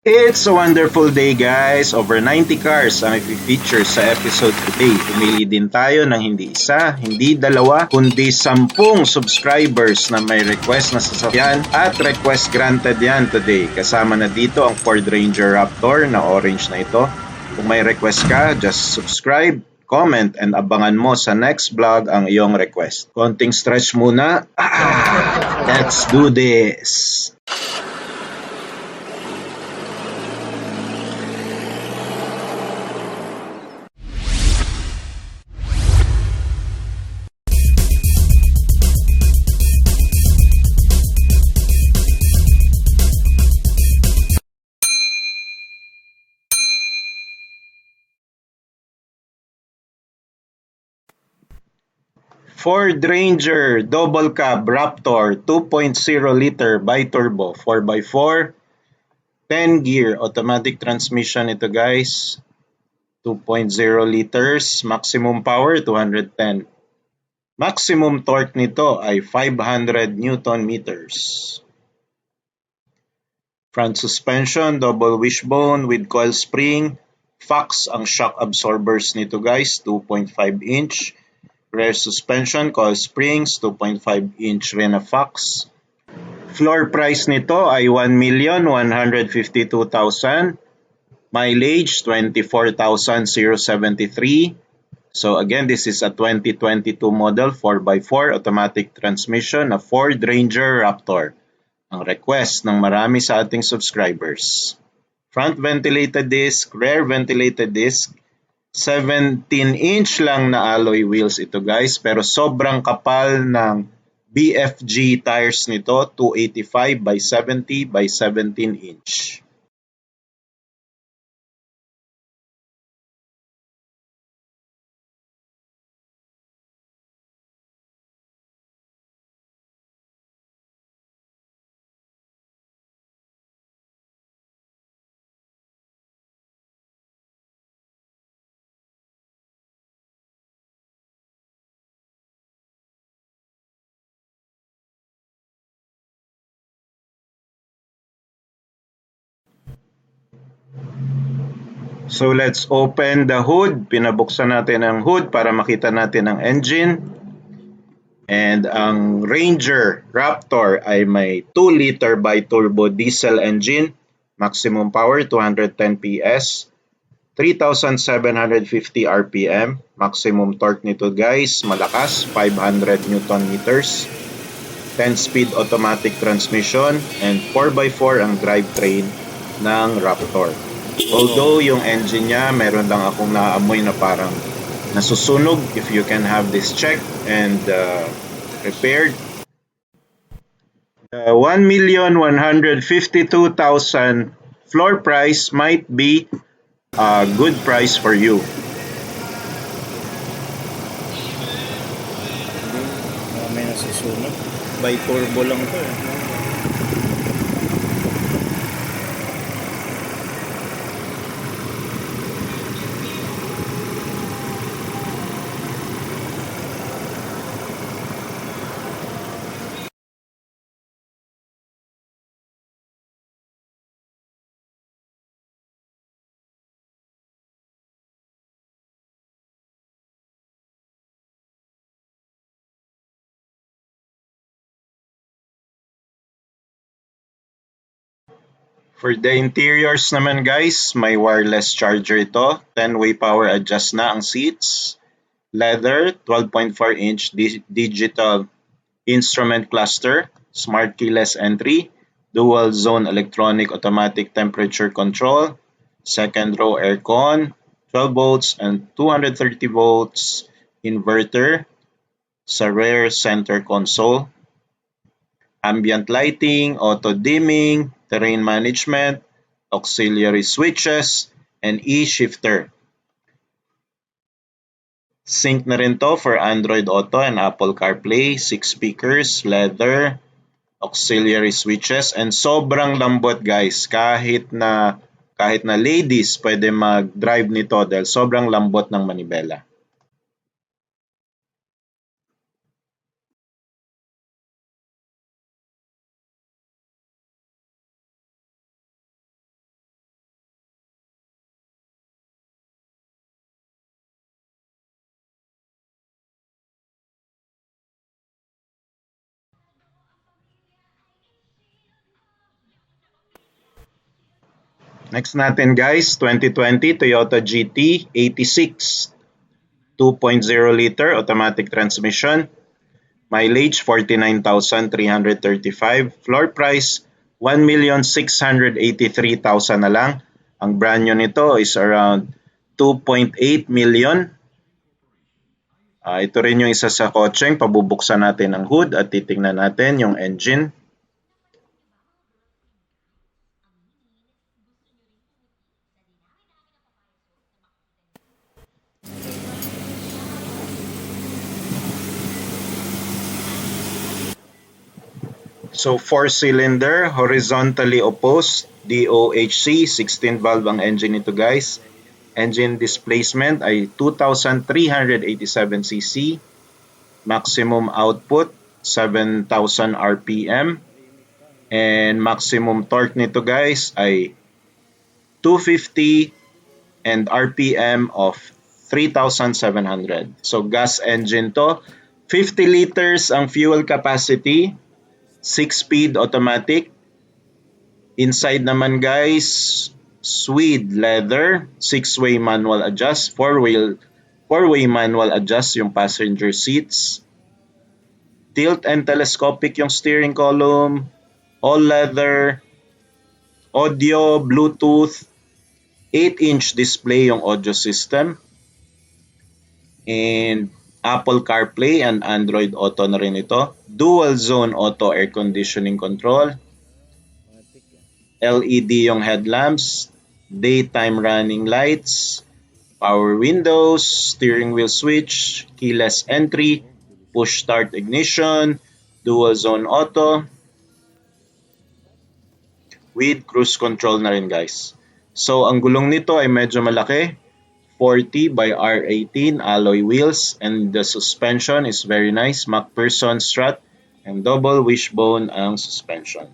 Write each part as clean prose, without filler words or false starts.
It's a wonderful day guys! Over 90 cars ang i-feature sa episode today. Pumili din tayo ng hindi isa, hindi dalawa, kundi 10 subscribers na may request na sasakyan at request granted yan today. Kasama na dito ang Ford Ranger Raptor na orange na ito. Kung may request ka, just subscribe, comment, and abangan mo sa next vlog ang iyong request. Konting stretch muna. Let's do this! Ford Ranger Double Cab Raptor 2.0 liter bi-turbo 4x4 10 gear automatic transmission ito guys. 2.0 liters, maximum power 210. Maximum torque nito ay 500 Newton meters. Front suspension, double wishbone with coil spring. Fox ang shock absorbers nito guys, 2.5 inch. Rear suspension, coil springs, 2.5 inch rin na Fox. Floor price nito ay 1,152,000. Mileage 24,073. So again, this is a 2022 model 4x4 automatic transmission na Ford Ranger Raptor. Ang request ng marami sa ating subscribers. Front ventilated disc, rear ventilated disc. 17-inch lang na alloy wheels ito guys, pero sobrang kapal ng BFG tires nito, 285 by 70 by 17 inch. So let's open the hood. Pinabuksan natin ang hood para makita natin ang engine. And ang Ranger Raptor ay may 2 liter bi-turbo diesel engine. Maximum power 210 PS. 3,750 RPM. Maximum torque nito guys, malakas, 500 Newton meters. 10-speed automatic transmission and 4x4 ang drivetrain ng Raptor. Although yung engine niya, meron lang akong naamoy na parang nasusunog. If you can have this checked and repaired. 1,152,000 floor price might be a good price for you. May nasusunog. By turbo lang to eh. For the interiors naman guys, may wireless charger ito. 10-way power adjust na ang seats. Leather, 12.4-inch digital instrument cluster. Smart keyless entry. Dual zone electronic automatic temperature control. Second row aircon. 12 volts and 230 volts inverter sa rear center console. Ambient lighting, auto dimming, terrain management, auxiliary switches, and e-shifter. Sync na rin to for Android Auto and Apple CarPlay, 6 speakers, leather, auxiliary switches, and sobrang lambot guys. Kahit na ladies pwede mag-drive nito dahil sobrang lambot ng manibela. Next natin guys, 2020 Toyota GT 86, 2.0 liter automatic transmission. Mileage 49,335. Floor price 1,683,000 na lang. Ang brand new nito is around 2.8 million. Ito rin yung isa sa kotseng. Pabubuksan natin ang hood at titingnan natin yung engine. So 4-cylinder, horizontally opposed, DOHC, 16 valve ang engine nito guys. Engine displacement ay 2,387 cc. Maximum output 7,000 RPM. And maximum torque nito guys ay 250 and RPM of 3,700. So gas engine to. 50 liters ang fuel capacity. 6-speed automatic. Inside naman guys, suede leather, 6-way manual adjust, 4-way manual adjust yung passenger seats. Tilt and telescopic yung steering column, all leather, audio, Bluetooth, 8-inch display yung audio system, and Apple CarPlay and Android Auto na rin ito. Dual zone auto air conditioning control. LED yung headlamps. Daytime running lights. Power windows. Steering wheel switch. Keyless entry. Push start ignition. Dual zone auto. With cruise control na rin guys. So ang gulong nito ay medyo malaki. 40 by R18 alloy wheels, and the suspension is very nice, MacPherson strut and double wishbone ang suspension.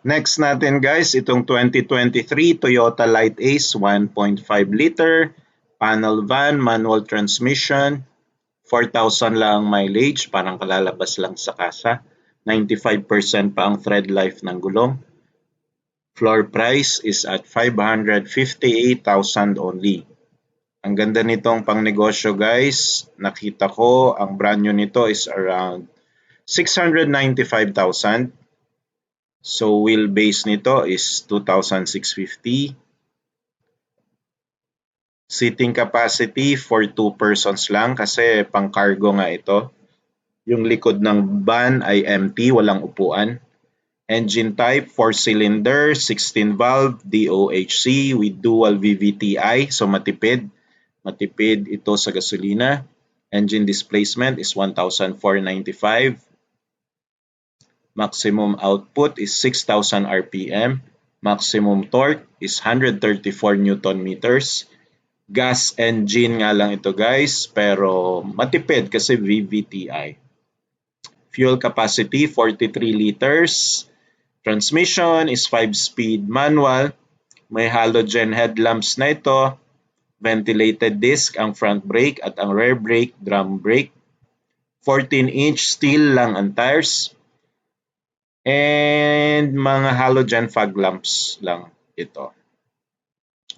Next natin guys, itong 2023 Toyota Light Ace 1.5 liter panel van, manual transmission, 4,000 lang mileage, parang kalalabas lang sa kasa. 95% pa ang thread life ng gulong. Floor price is at 558,000 only. Ang ganda nitong pangnegosyo guys. Nakita ko ang brand new nito is around 695,000. So wheelbase nito is 2,650. Seating capacity for 2 persons lang kasi pang cargo nga ito. Yung likod ng van ay empty, walang upuan. Engine type 4-cylinder, 16 valve, DOHC with dual VVTi, so matipid. Matipid ito sa gasolina. Engine displacement is 1,495. Maximum output is 6,000 RPM. Maximum torque is 134 Newton meters. Gas engine nga lang ito guys, pero matipid kasi VVTi. Fuel capacity 43 liters. Transmission is 5-speed manual. May halogen headlamps na ito. Ventilated disc ang front brake at ang rear brake, drum brake. 14-inch steel lang ang tires. And mga halogen fog lamps lang ito.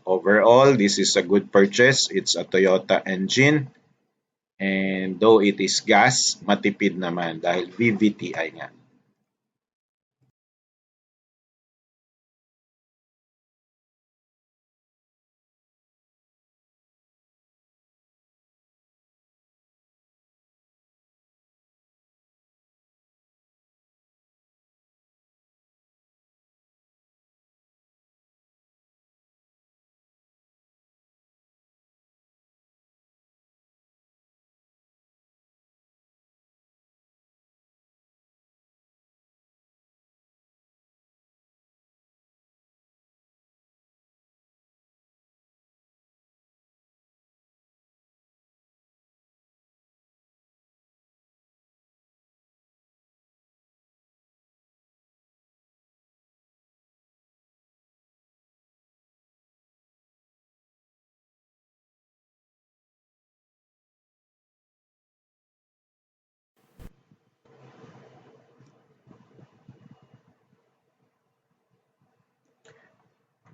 Overall, this is a good purchase. It's a Toyota engine. And though it is gas, matipid naman dahil VVTi nga.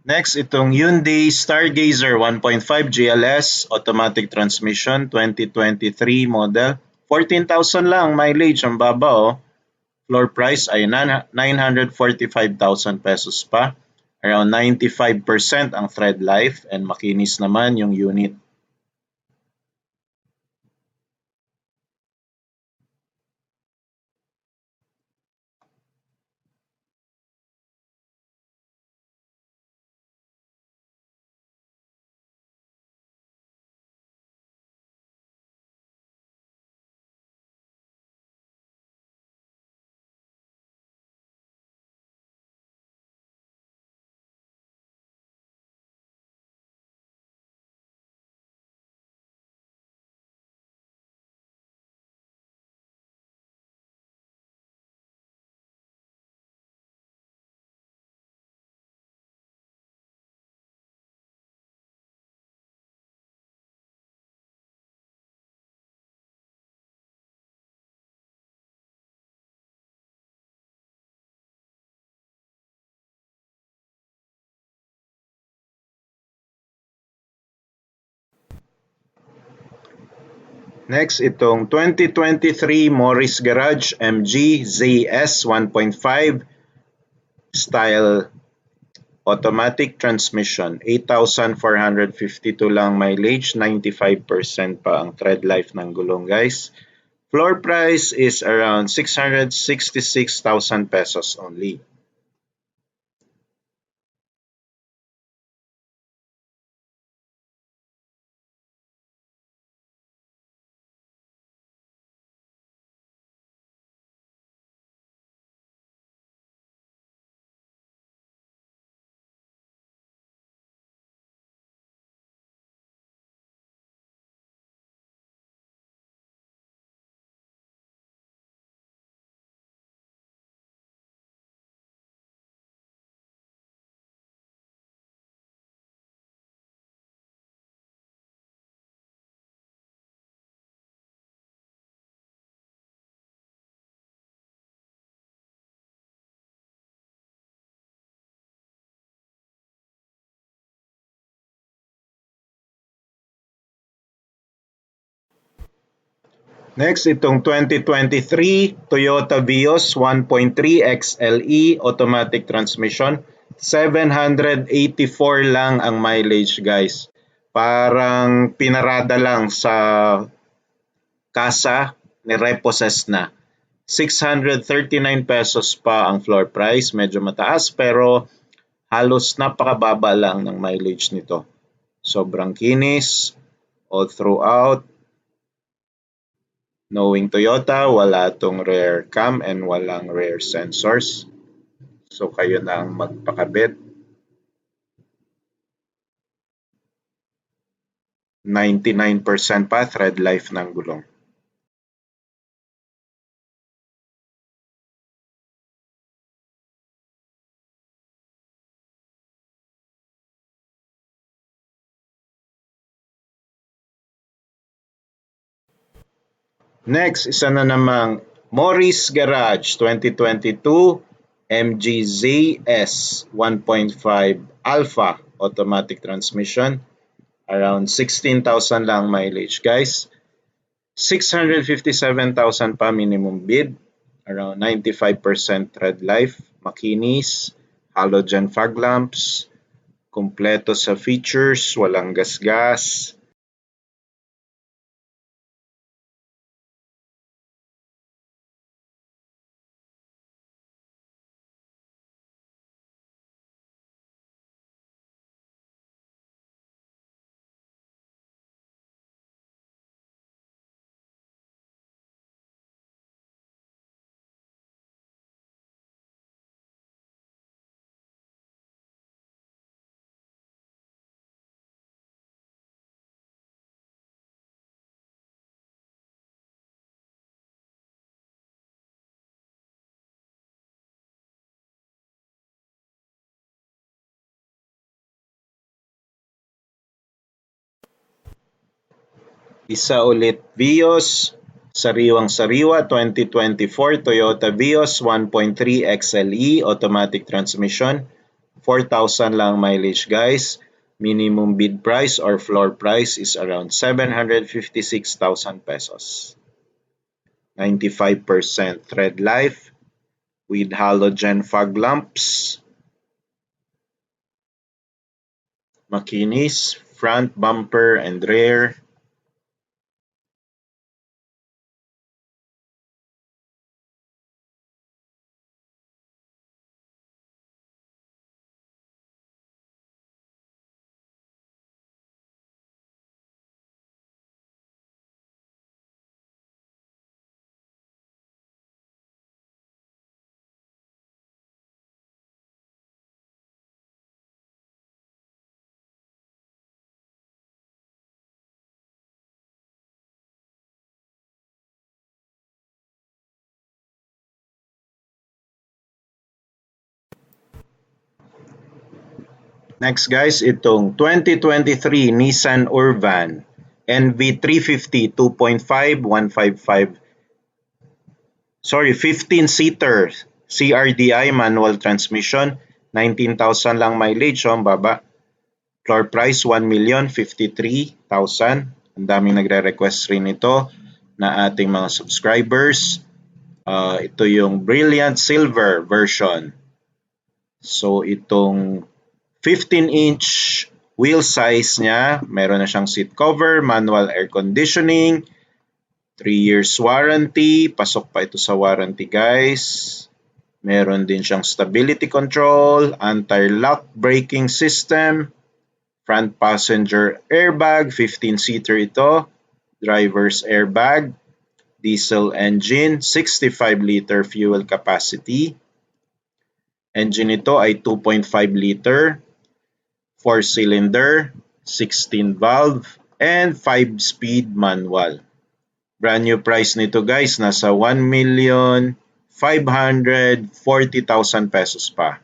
Next, itong Hyundai Stargazer 1.5 GLS automatic transmission 2023 model. 14,000 lang mileage, ang baba oh. Floor price ay 945,000 pesos pa. Around 95% ang tread life and makinis naman yung unit. Next, itong 2023 Morris Garage MG ZS 1.5 style automatic transmission. 8,452 lang mileage, 95% pa ang tread life ng gulong guys. Floor price is around 666,000 pesos only. Next, itong 2023 Toyota Vios 1.3 XLE automatic transmission. 784 lang ang mileage guys. Parang pinarada lang sa kasa, ni-repossess na. 639 pesos pa ang floor price. Medyo mataas pero halos napakababa lang ng mileage nito. Sobrang kinis all throughout. Knowing Toyota, wala tong rear cam and walang rear sensors. So kayo na ang magpakabit. 99% pa thread life ng gulong. Next, isa na namang Morris Garage 2022 MGZS 1.5 Alpha automatic transmission. Around 16,000 lang mileage guys. 657,000 pa minimum bid. Around 95% tread life. Makinis. Halogen fog lamps. Kompleto sa features. Walang gas-gas. Isa ulit Vios, sariwang-sariwa 2024 Toyota Vios 1.3 XLE automatic transmission. 4,000 lang mileage guys. Minimum bid price or floor price is around 756,000 pesos. 95% thread life with halogen fog lamps. Makinis, front bumper and rear. Next guys, itong 2023 Nissan Urban NV350 2.5 155 15-seater CRDI manual transmission, 19,000 lang mileage, ang baba. Floor price 1,053,000. Ang daming nagre-request rin ito na ating mga subscribers. Ito yung Brilliant Silver version. So itong 15-inch wheel size niya, meron na siyang seat cover, manual air conditioning, 3 years warranty, pasok pa ito sa warranty guys. Meron din siyang stability control, anti-lock braking system, front passenger airbag, 15-seater ito, driver's airbag, diesel engine, 65-liter fuel capacity. Engine ito ay 2.5 liter, 4-cylinder, 16 valve, and 5-speed manual. Brand new price nito guys, nasa 1,540,000 pesos pa.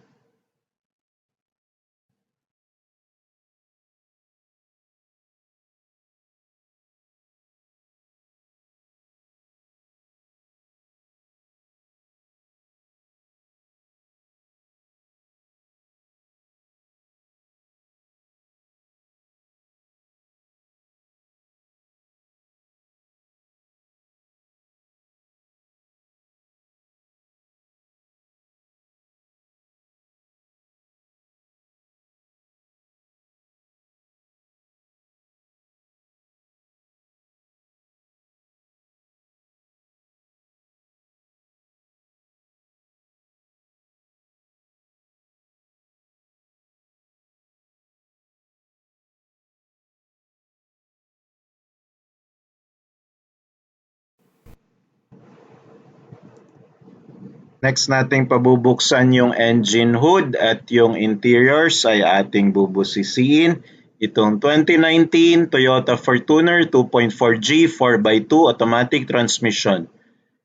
Next nating pabubuksan yung engine hood at yung interiors ay ating bubusisiin. Itong 2019 Toyota Fortuner 2.4G 4x2 automatic transmission.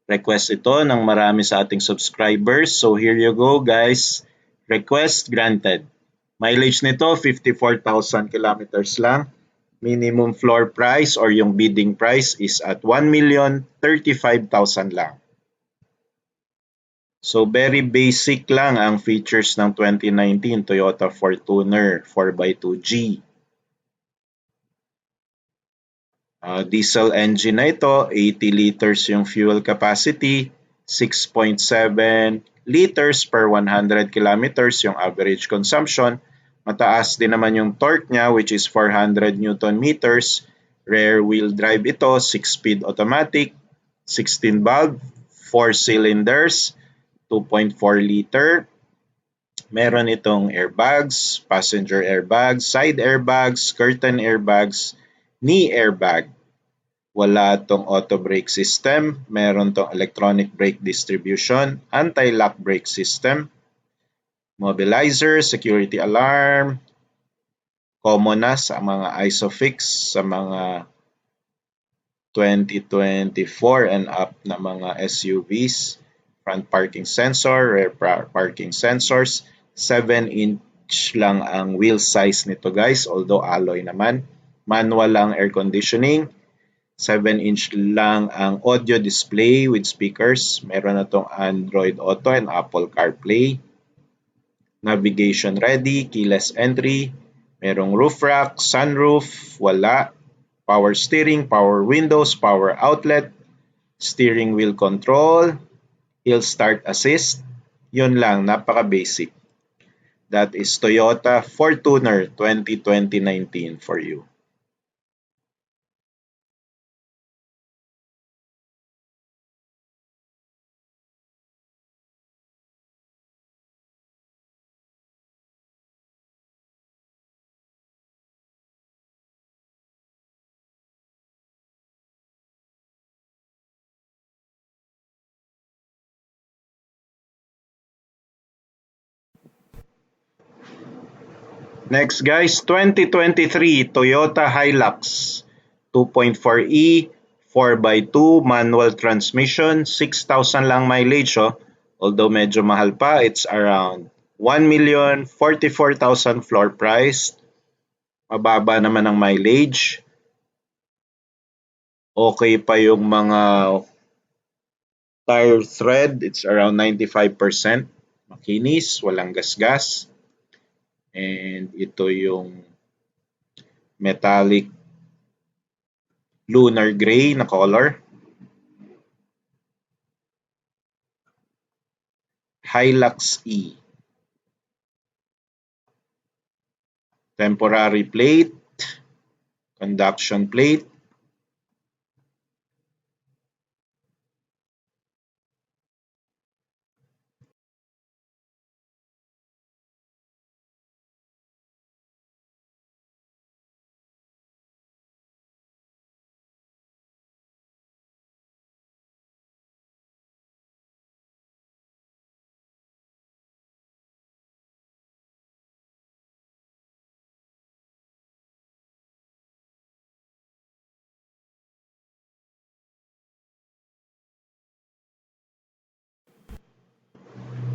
Request ito ng marami sa ating subscribers. So here you go guys. Request granted. Mileage nito 54,000 kilometers lang. Minimum floor price or yung bidding price is at 1,035,000 lang. So very basic lang ang features ng 2019 Toyota Fortuner 4x2G. Diesel engine na ito, 80 liters yung fuel capacity, 6.7 liters per 100 kilometers yung average consumption. Mataas din naman yung torque niya which is 400 Newton meters. Rear wheel drive ito, 6-speed automatic, 16 valve, 4 cylinders, 2.4 liter. Meron itong airbags, passenger airbags, side airbags, curtain airbags, knee airbag. Wala itong auto brake system. Meron itong electronic brake distribution, anti-lock brake system, mobilizer, security alarm. Common na sa mga ISOFIX sa mga 2024 and up na mga SUVs. Front parking sensor, rear parking sensors. 7-inch lang ang wheel size nito guys, although alloy naman. Manual lang air conditioning. 7-inch lang ang audio display with speakers. Meron na itong Android Auto and Apple CarPlay. Navigation ready, keyless entry, merong roof rack, sunroof, wala, power steering, power windows, power outlet, steering wheel control, hill start assist. Yun lang, napaka-basic. That is Toyota Fortuner 2019 for you. Next guys, 2023 Toyota Hilux 2.4e 4x2 manual transmission, 6,000 lang mileage oh. Although medyo mahal pa, it's around 1,044,000 floor price. Mababa naman ang mileage. Okay pa yung mga tire thread, it's around 95%. Makinis, walang gasgas. And ito yung metallic lunar gray na color. Hilux E. Temporary plate, conduction plate.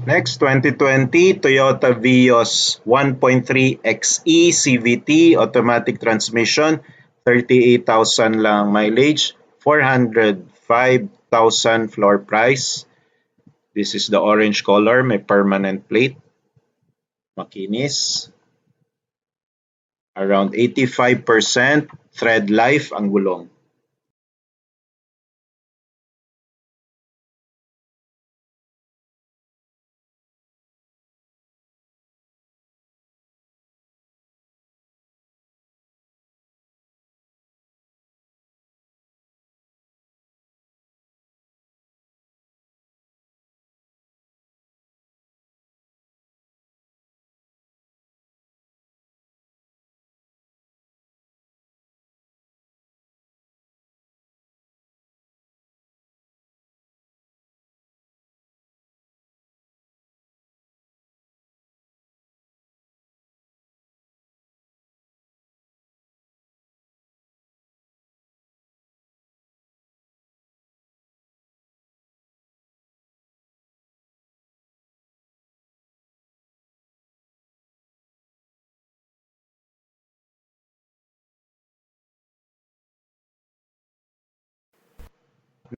Next, 2020 Toyota Vios 1.3 XE CVT automatic transmission, 38,000 lang mileage, 405,000 floor price. This is the orange color, may permanent plate. Makinis. Around 85% thread life ang gulong.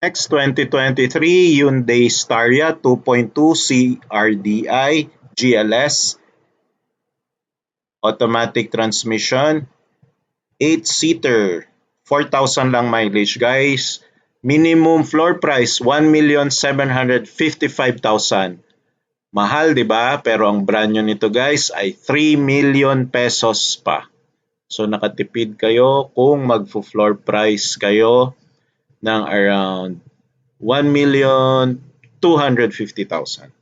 Next, 2023 Hyundai Staria 2.2 CRDI GLS automatic transmission, 8-seater, 4,000 lang mileage guys. Minimum floor price 1,755,000. Mahal 'di ba? Pero ang brand new nito guys ay 3 million pesos pa. So nakatipid kayo kung magfo-floor price kayo ng around 1,250,000.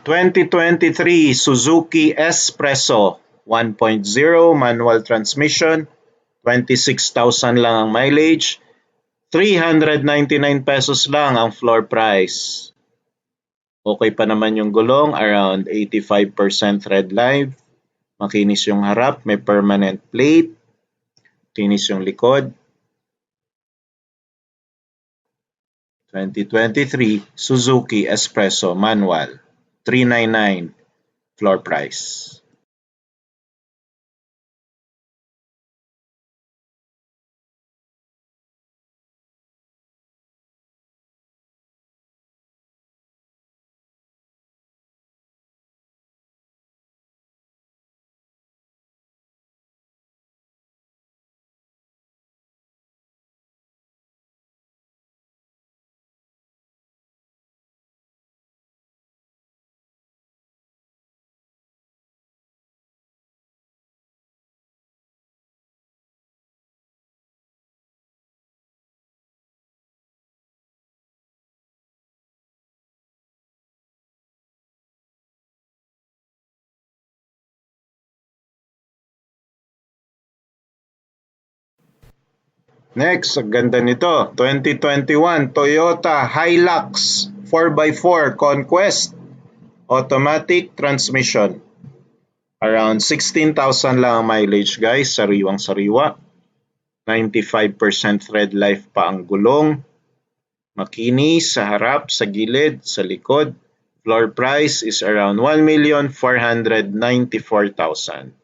2023 Suzuki S-Presso 1.0 manual transmission, 26,000 lang ang mileage, 399 pesos lang ang floor price. Okay pa naman yung gulong, around 85% red live. Makinis yung harap, may permanent plate. Kinis yung likod. 2023 Suzuki S-Presso manual, 399 floor price. Next, ang ganda nito, 2021 Toyota Hilux 4x4 Conquest automatic transmission. Around 16,000 lang ang mileage guys, sariwang sariwa. 95% red life pa ang gulong. Makinis sa harap, sa gilid, sa likod. Floor price is around 1,494,000.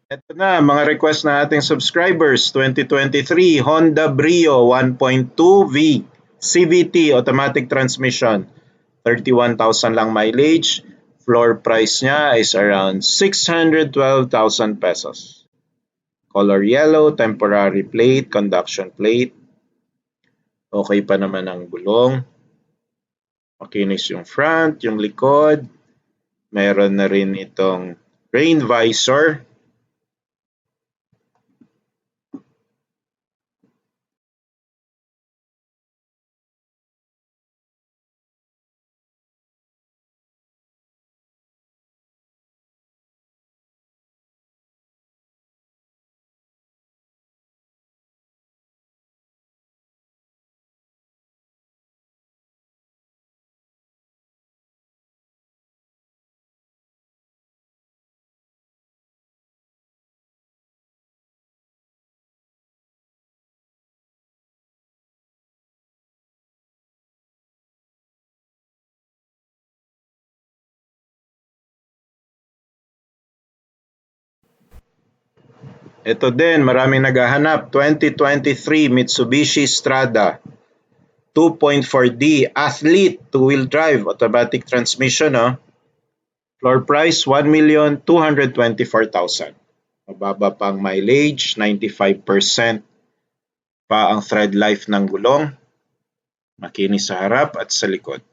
Ito na, mga request na ating subscribers. 2023 Honda Brio 1.2V CVT automatic transmission. 31,000 lang mileage. Floor price niya is around 612,000 pesos. Color yellow, temporary plate, conduction plate. Okay pa naman ang gulong. Makinis yung front, yung likod. Meron na rin itong rain visor. Ito din, maraming naghahanap. 2023 Mitsubishi Strada 2.4D Athlete 2-wheel drive automatic transmission. Floor price 1,224,000. Mababa pang mileage, 95% pa ang thread life ng gulong. Makinis sa harap at sa likod.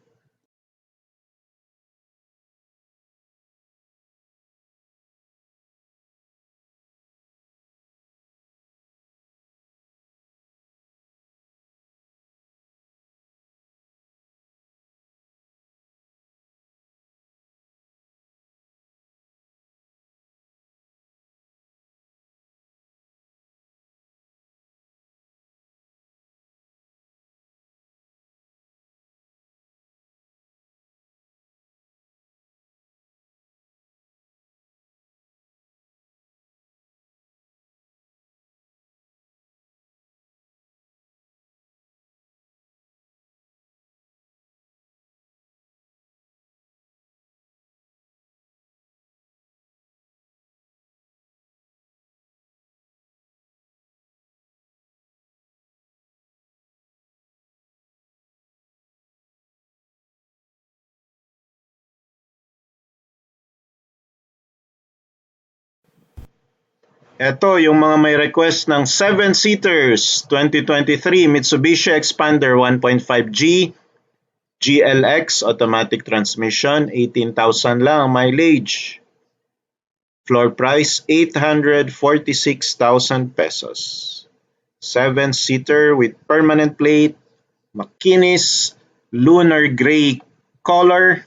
Ito yung mga may request ng 7-seaters 2023 Mitsubishi Expander 1.5G GLX automatic transmission, 18,000 lang ang mileage. Floor price 846,000 pesos. 7-seater with permanent plate, makinis, lunar gray color.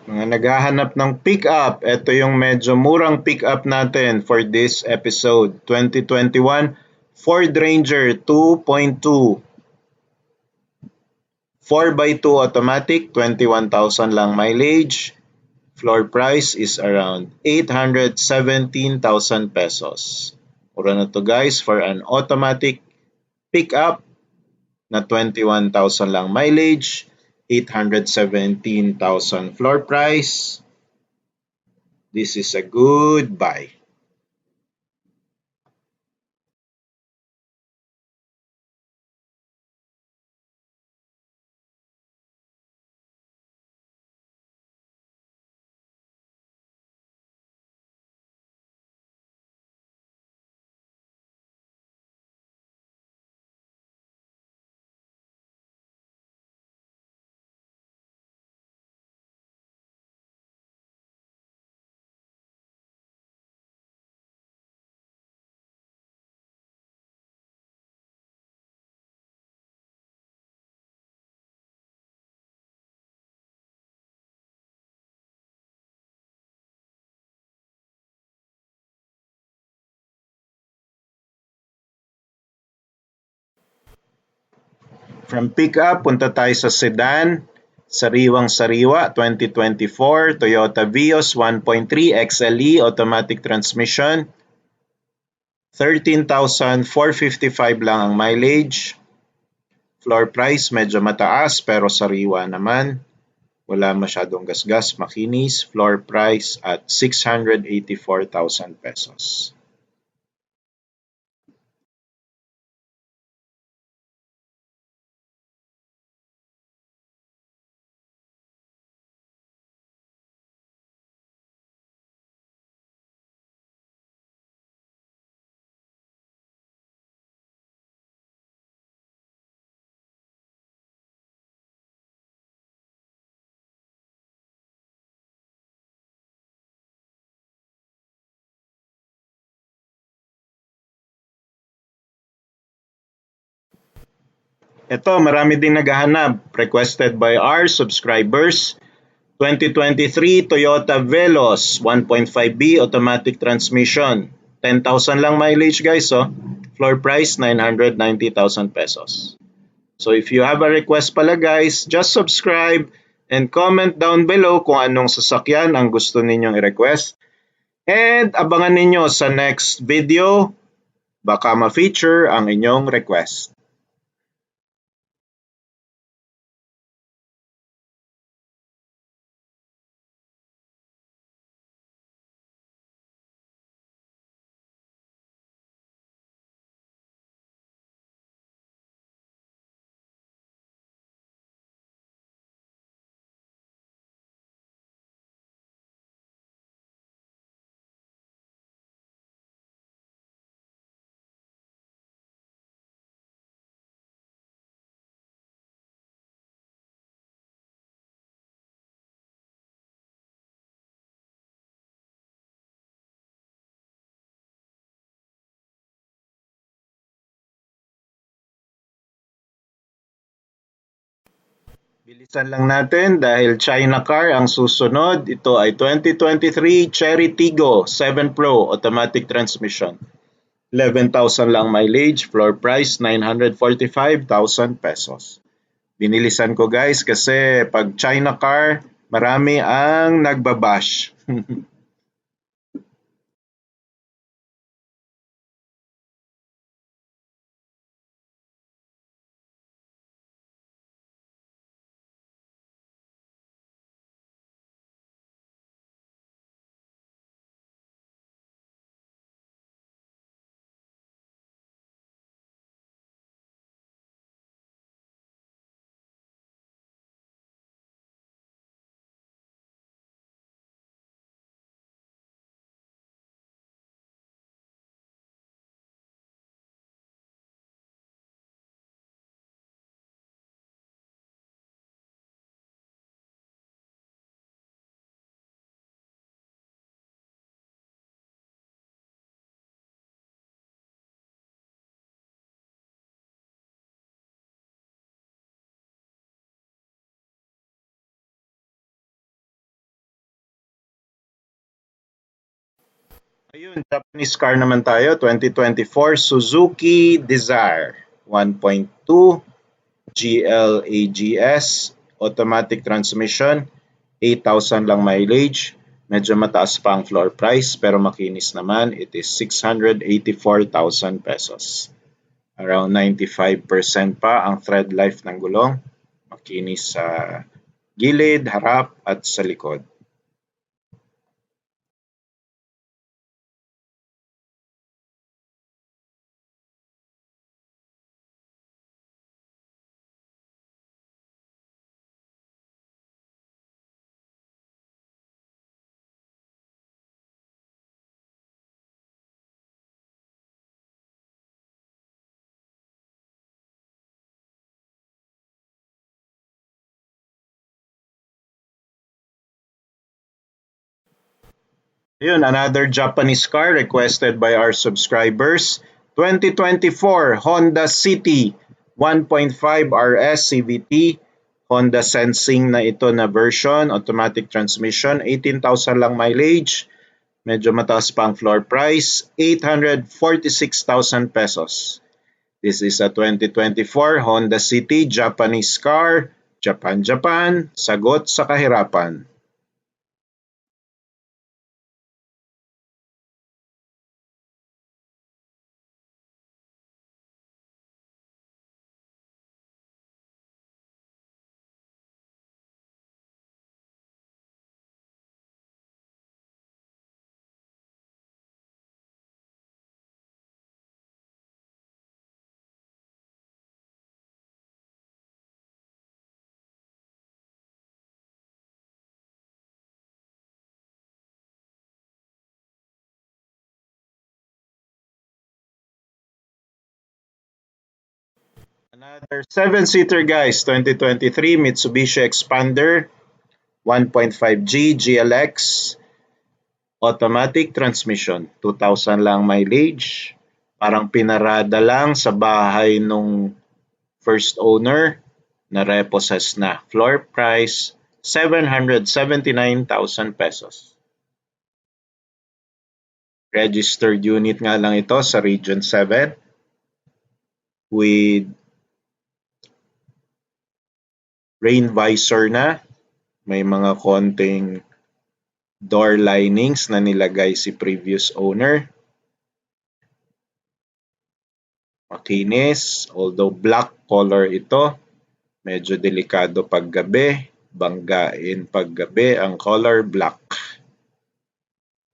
Mga naghahanap ng pick-up, ito yung medyo murang pick-up natin for this episode. 2021 Ford Ranger 2.2 4x2 automatic, 21,000 lang mileage. Floor price is around 817,000 pesos. Mura na to guys for an automatic pick-up na 21,000 lang mileage, 817,000 floor price. This is a good buy. From pickup, punta tayo sa sedan. Sariwang-sariwa, 2024 Toyota Vios 1.3 XLE automatic transmission. 13,455 lang ang mileage. Floor price medyo mataas pero sariwa naman. Wala masyadong gasgas, makinis. Floor price at 684,000 pesos. Ito, marami din naghahanap. Requested by our subscribers. 2023 Toyota Veloz 1.5B automatic transmission. 10,000 lang mileage guys. Oh. Floor price 990,000 pesos. So if you have a request pala guys, just subscribe and comment down below kung anong sasakyan ang gusto ninyong i-request. And abangan ninyo sa next video, baka ma-feature ang inyong request. Bilisan lang natin dahil China car ang susunod. Ito ay 2023 Cherry Tiggo 7 Pro automatic transmission. 11,000 lang mileage, floor price 945,000 pesos. Binilisan ko guys kasi pag China car, marami ang nagbabash. Ayun, Japanese car naman tayo, 2024 Suzuki Desire 1.2 GLAGS automatic transmission, 8,000 lang mileage. Medyo mataas pa ang floor price pero makinis naman. It is 684,000 pesos. Around 95% pa ang thread life ng gulong. Makinis sa gilid, harap at sa likod. Ayun, another Japanese car requested by our subscribers. 2024 Honda City 1.5 RS CVT. Honda Sensing na ito na version. Automatic transmission. 18,000 lang mileage. Medyo mataas pa ang floor price. 846,000 pesos. This is a 2024 Honda City Japanese car. Japan. Sagot sa kahirapan. Another 7-seater guys, 2023 Mitsubishi Expander 1.5G GLX automatic transmission, 2,000 lang mileage. Parang pinarada lang sa bahay nung first owner na repossess na. Floor price 779,000 pesos. Registered unit nga lang ito sa Region 7 with rain visor na. May mga konting door linings na nilagay si previous owner. Makinis, although black color ito. Medyo delikado paggabi. Banggain paggabi ang color black.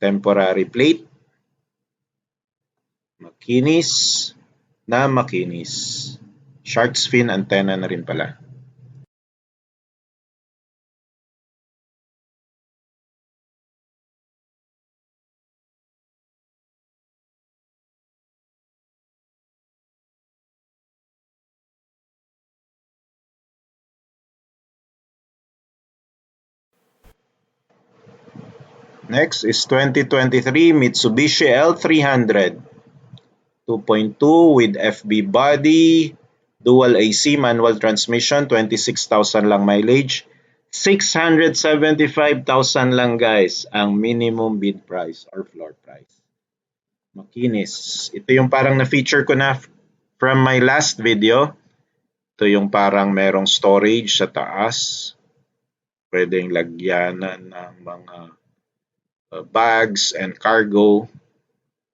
Temporary plate. Makinis na makinis. Shark's fin antenna na rin pala. Next is 2023 Mitsubishi L300 2.2 with FB body, Dual AC manual transmission, 26,000 lang mileage. 675,000 lang guys ang minimum bid price or floor price. Makinis. Ito yung parang na-feature ko na from my last video. Ito yung parang merong storage sa taas. Pwedeng lagyanan ng mga bags and cargo.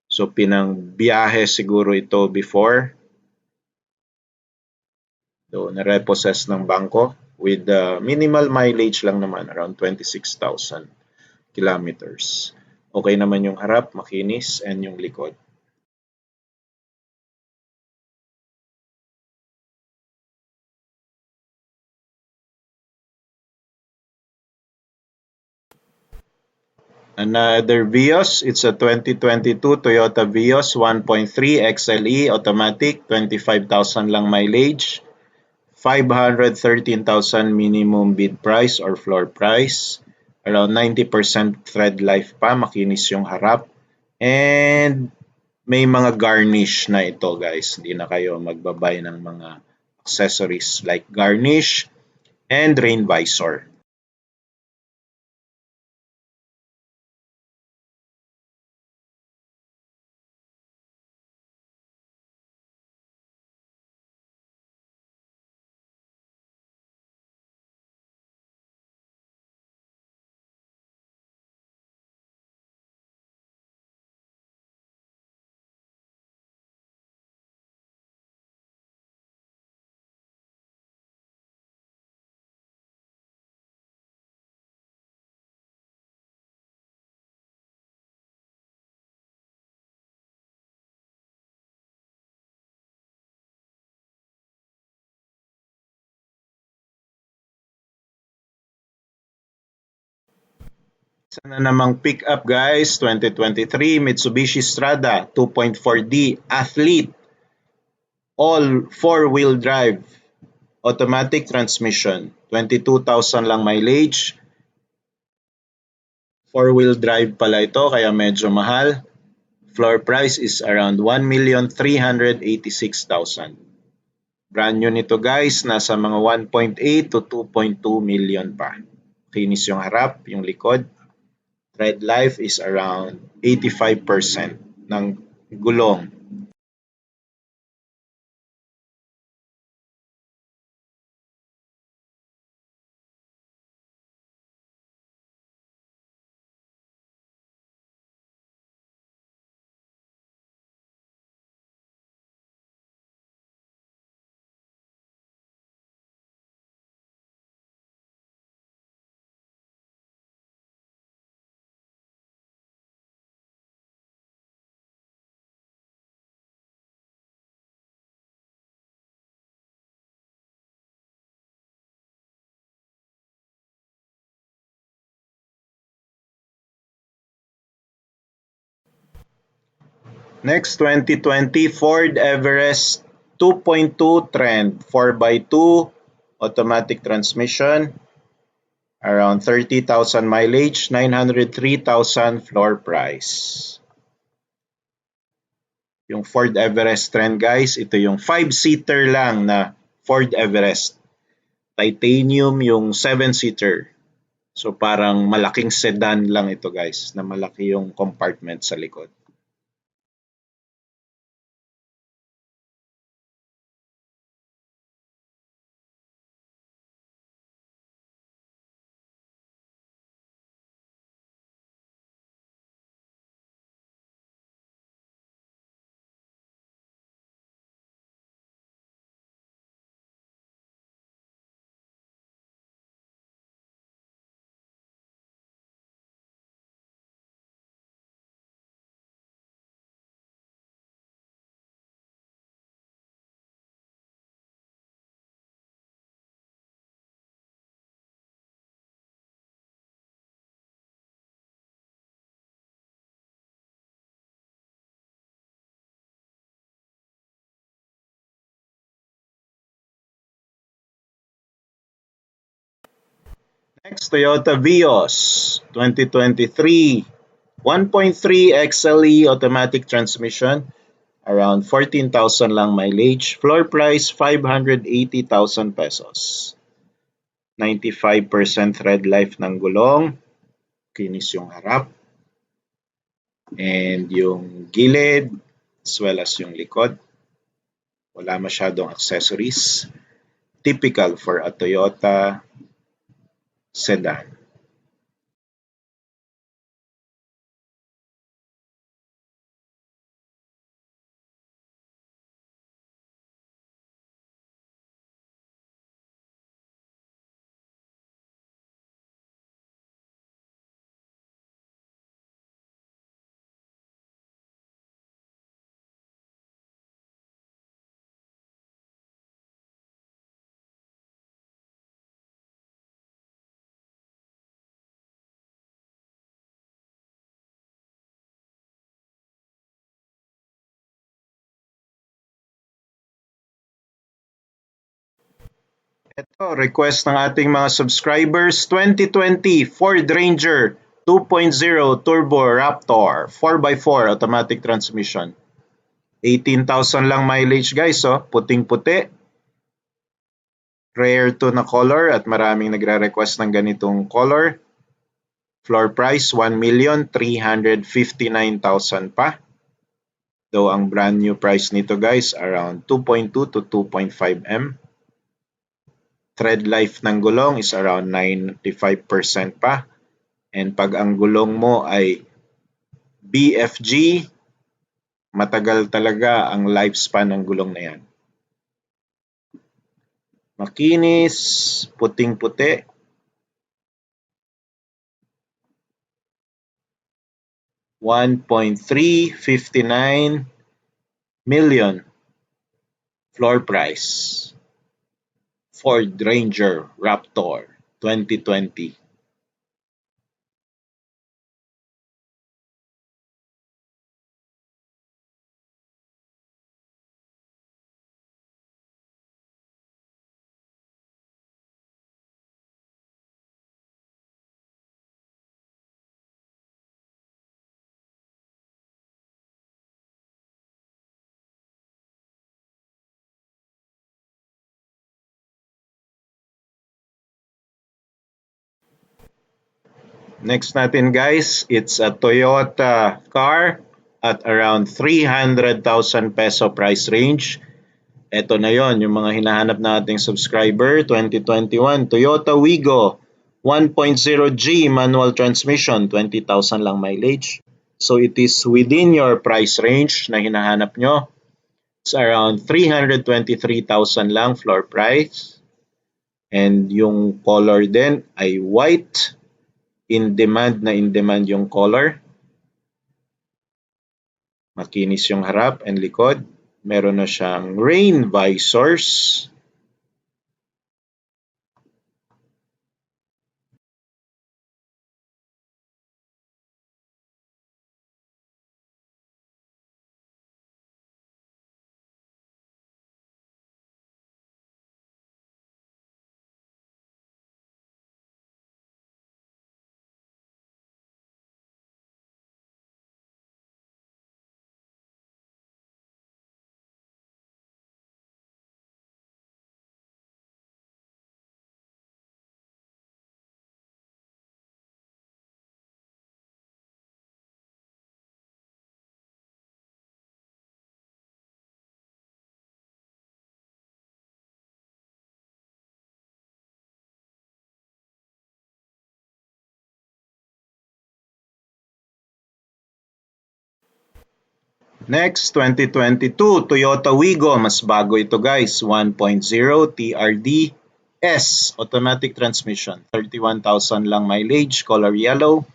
So pinangbiyahe siguro ito before. So na-repossess ng bangko with minimal mileage lang naman, around 26,000 kilometers. Okay naman yung harap, makinis, and yung likod. Another Vios, it's a 2022 Toyota Vios 1.3 XLE automatic, 25,000 lang mileage. 513,000 minimum bid price or floor price. Around 90% thread life pa, makinis yung harap. And may mga garnish na ito guys. Hindi na kayo magbabay ng mga accessories like garnish and rain visor. Isa na namang pick-up guys, 2023 Mitsubishi Strada 2.4D Athlete. All 4-wheel drive, automatic transmission, 22,000 lang mileage. 4-wheel drive pala ito kaya medyo mahal. Floor price is around 1,386,000. Brand new nito guys, nasa mga 1.8 to 2.2 million pa. Kinis yung harap, yung likod. Tread life is around 85% ng gulong. Next, 2020 Ford Everest 2.2 Trend 4x2 automatic transmission, around 30,000 mileage, 903,000 floor price. Yung Ford Everest Trend guys, ito yung 5-seater lang na Ford Everest. Titanium yung 7-seater. So parang malaking sedan lang ito guys, na malaki yung compartment sa likod. Next, Toyota Vios 2023 1.3 XLE automatic transmission, Around 14,000 lang mileage. Floor price 580,000 pesos. 95% thread life ng gulong. Kinis yung harap. And yung gilid as well as yung likod. Wala masyadong accessories. Typical for a Toyota sedan. Ito, request ng ating mga subscribers, 2020 Ford Ranger 2.0 Turbo Raptor 4x4 automatic transmission. 18,000 lang mileage guys, puting-puti. Rare to na color at maraming nagre-request ng ganitong color. Floor price 1,359,000 pa. Though ang brand new price nito guys around 2.2 to 2.5 M. Thread life ng gulong is around 95% pa. And pag ang gulong mo ay BFG, matagal talaga ang lifespan ng gulong na yan. Makinis, puting-puti. $1.359 million floor price. Ford Ranger Raptor 2020. Next natin guys, it's a Toyota car at around 300,000 peso price range. Ito na yon, yung mga hinahanap nating subscriber. 2021 Toyota Wigo 1.0G manual transmission, 20,000 lang mileage. So it is within your price range na hinahanap nyo. It's around 323,000 lang floor price. And yung color din ay white. In demand yung color. Makinis yung harap and likod. Meron na siyang rain visors. Next, 2022 Toyota Wigo. Mas bago ito guys. 1.0 TRD S automatic transmission. 31,000 lang mileage. Color yellow.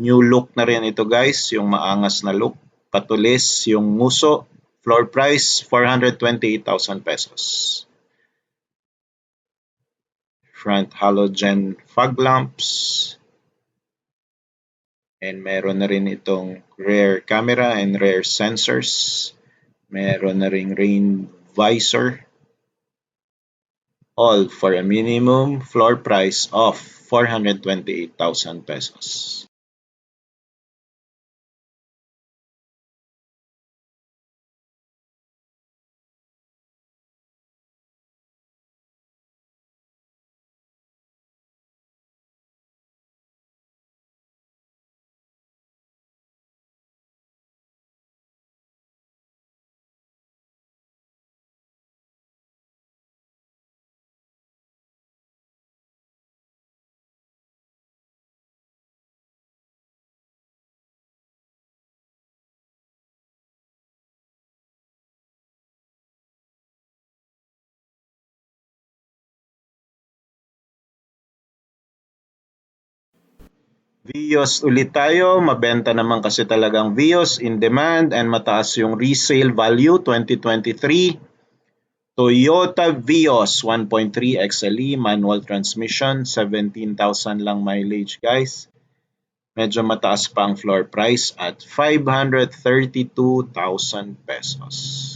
New look na rin ito guys. Yung maangas na look. Patulis yung nguso. Floor price 428,000 pesos. Front halogen fog lamps. And meron na rin itong rear camera and rear sensors. Meron na ring rain visor. All for a minimum floor price of 428,000 pesos. Vios ulit tayo, mabenta naman kasi talagang Vios in demand and mataas yung resale value 2023. Toyota Vios 1.3 XLE manual transmission, 17,000 lang mileage guys. Medyo mataas pa ang floor price at 532,000 pesos.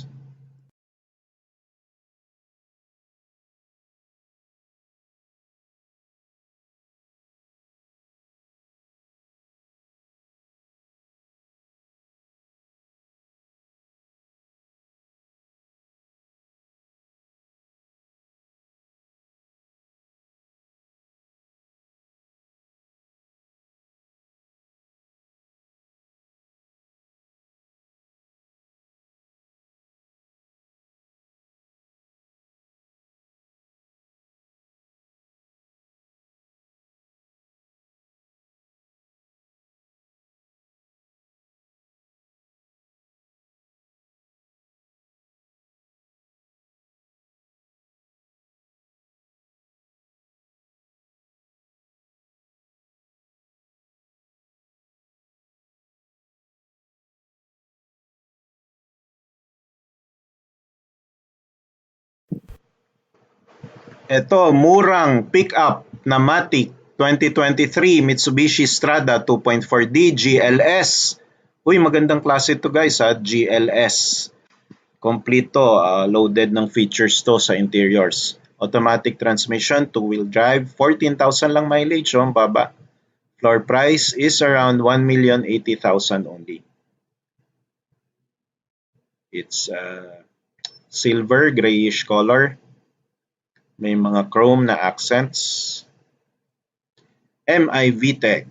Ito, murang pick-up na Matic 2023 Mitsubishi Strada 2.4D GLS. Uy, magandang klase ito guys ha, GLS. Kompleto, loaded ng features to sa interiors. Automatic transmission, two-wheel drive, 14,000 lang mileage, ang baba. Floor price is around 1,080,000 only. It's silver, grayish color. May mga chrome na accents. MI VTEC.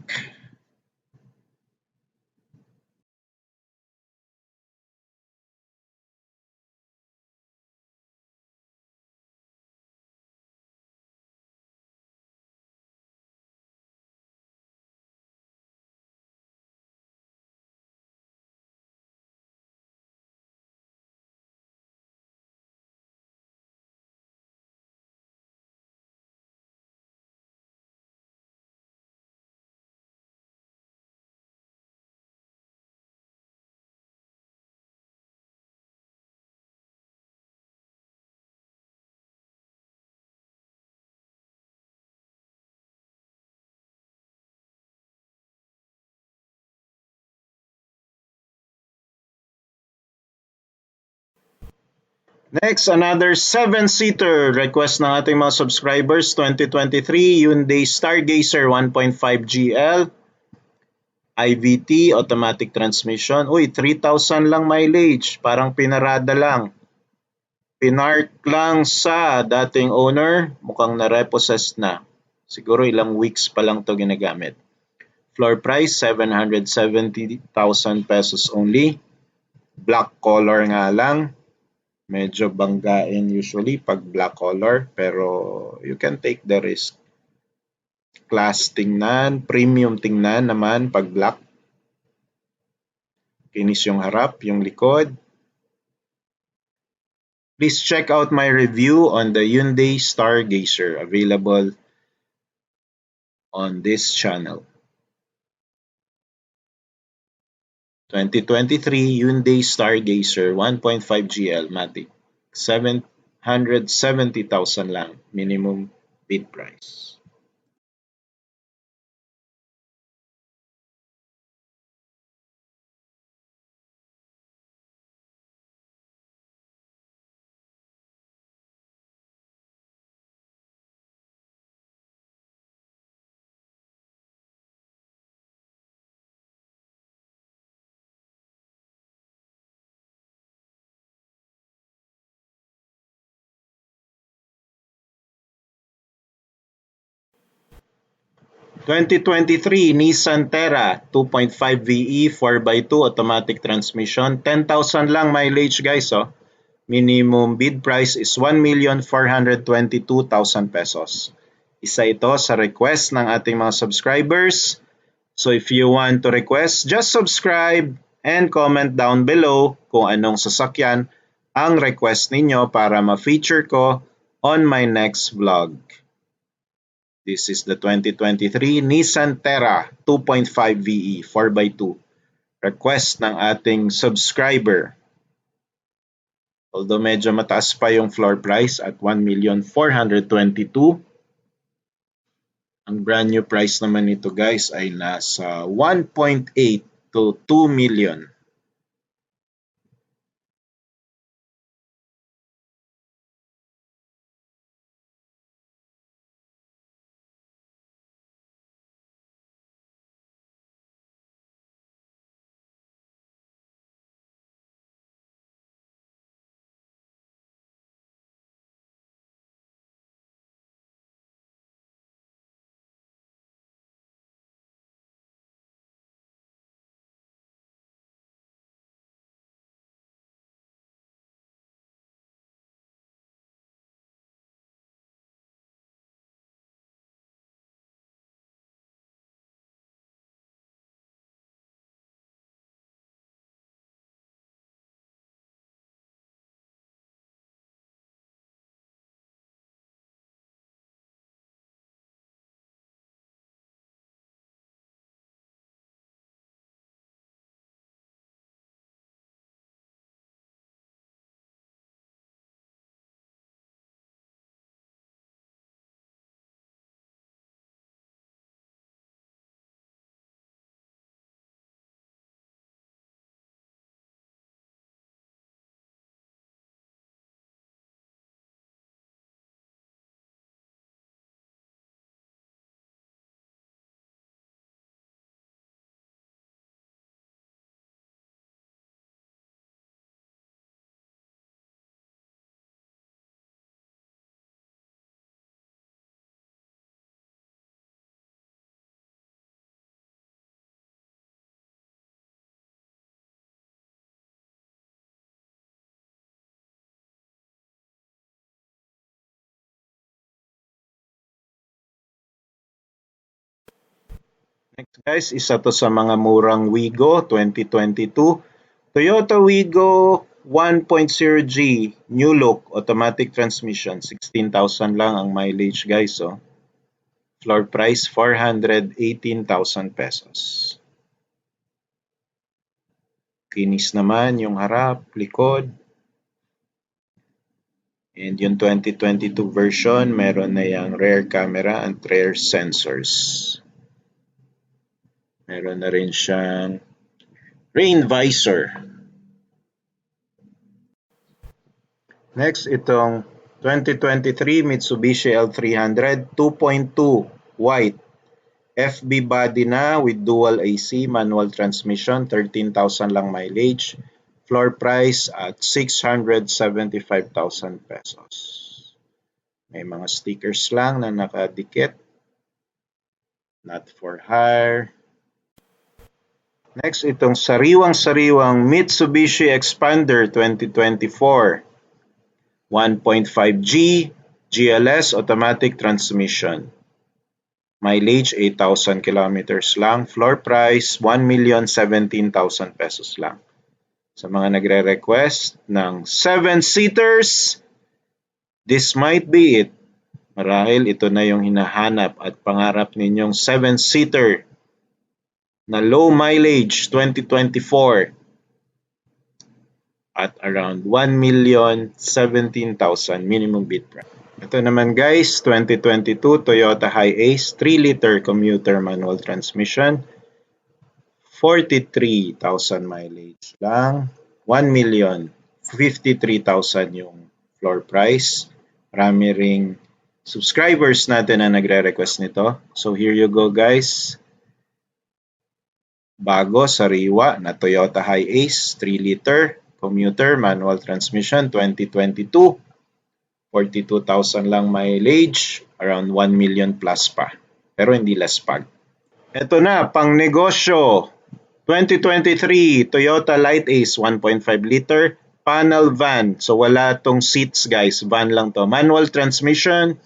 Next, another 7-seater request ng ating mga subscribers 2023 Hyundai Stargazer 1.5 GL IVT automatic transmission. Uy, 3,000 lang mileage, parang pinarada lang. Pinark lang sa dating owner, mukhang na-repossessed na. Siguro ilang weeks pa lang to ginagamit. Floor price 770,000 pesos only. Black color nga lang. Medyo banggain usually pag black color, pero you can take the risk. Class tingnan, premium tingnan naman pag black. Kinis yung harap, yung likod. Please check out my review on the Hyundai Stargazer available on this channel. 2023 Hyundai Stargazer 1.5 GL Matic. 770,000 lang minimum bid price. (2023) Nissan Terra 2.5 VE 4x2 automatic transmission, 10,000 lang mileage guys oh. Minimum bid price is 1,422,000 pesos. Isa ito sa request ng ating mga subscribers. So if you want to request, just subscribe and comment down below kung anong sasakyan ang request ninyo para ma-feature ko on my next vlog. This is the 2023 Nissan Terra 2.5 VE 4x2. Request ng ating subscriber. Although medyo mataas pa yung floor price at 1,422,000. Ang brand new price naman nito guys ay nasa 1.8 to 2 million. Next guys, isa to sa mga murang Wigo 2022. Toyota Wigo 1.0G new look automatic transmission, 16,000 lang ang mileage guys. Oh. Floor price 418,000 pesos. Finish naman yung harap, likod. And yung 2022 version, meron na yung rear camera and rear sensors. Meron na rin siyang rain visor. Next, itong 2023 Mitsubishi L300 2.2 white. FB body na with dual AC, manual transmission, 13,000 lang mileage. Floor price at 675,000 pesos. May mga stickers lang na nakadikit. Not for hire. Next, itong sariwang-sariwang Mitsubishi Expander 2024. 1.5G GLS automatic transmission. Mileage 8,000 kilometers lang. Floor price 1,017,000 pesos lang. Sa mga nagre-request ng 7-seaters, this might be it. Marahil ito na yung hinahanap at pangarap ninyong 7-seater na low mileage 2024 at around 1,017,000 minimum bid price. Ito naman guys, 2022 Toyota Hiace 3-liter commuter manual transmission, 43,000 mileage lang, 1,053,000 yung floor price. Marami ring subscribers natin na nagre-request nito. So here you go guys. Bago, sariwa na Toyota Hiace 3-liter commuter manual transmission 2022. 42,000 lang mileage, around 1 million plus pa. Pero hindi laspag. Ito na, pang negosyo. 2023 Toyota Light Ace 1.5 liter panel van. So wala tong seats guys, van lang to. Manual transmission,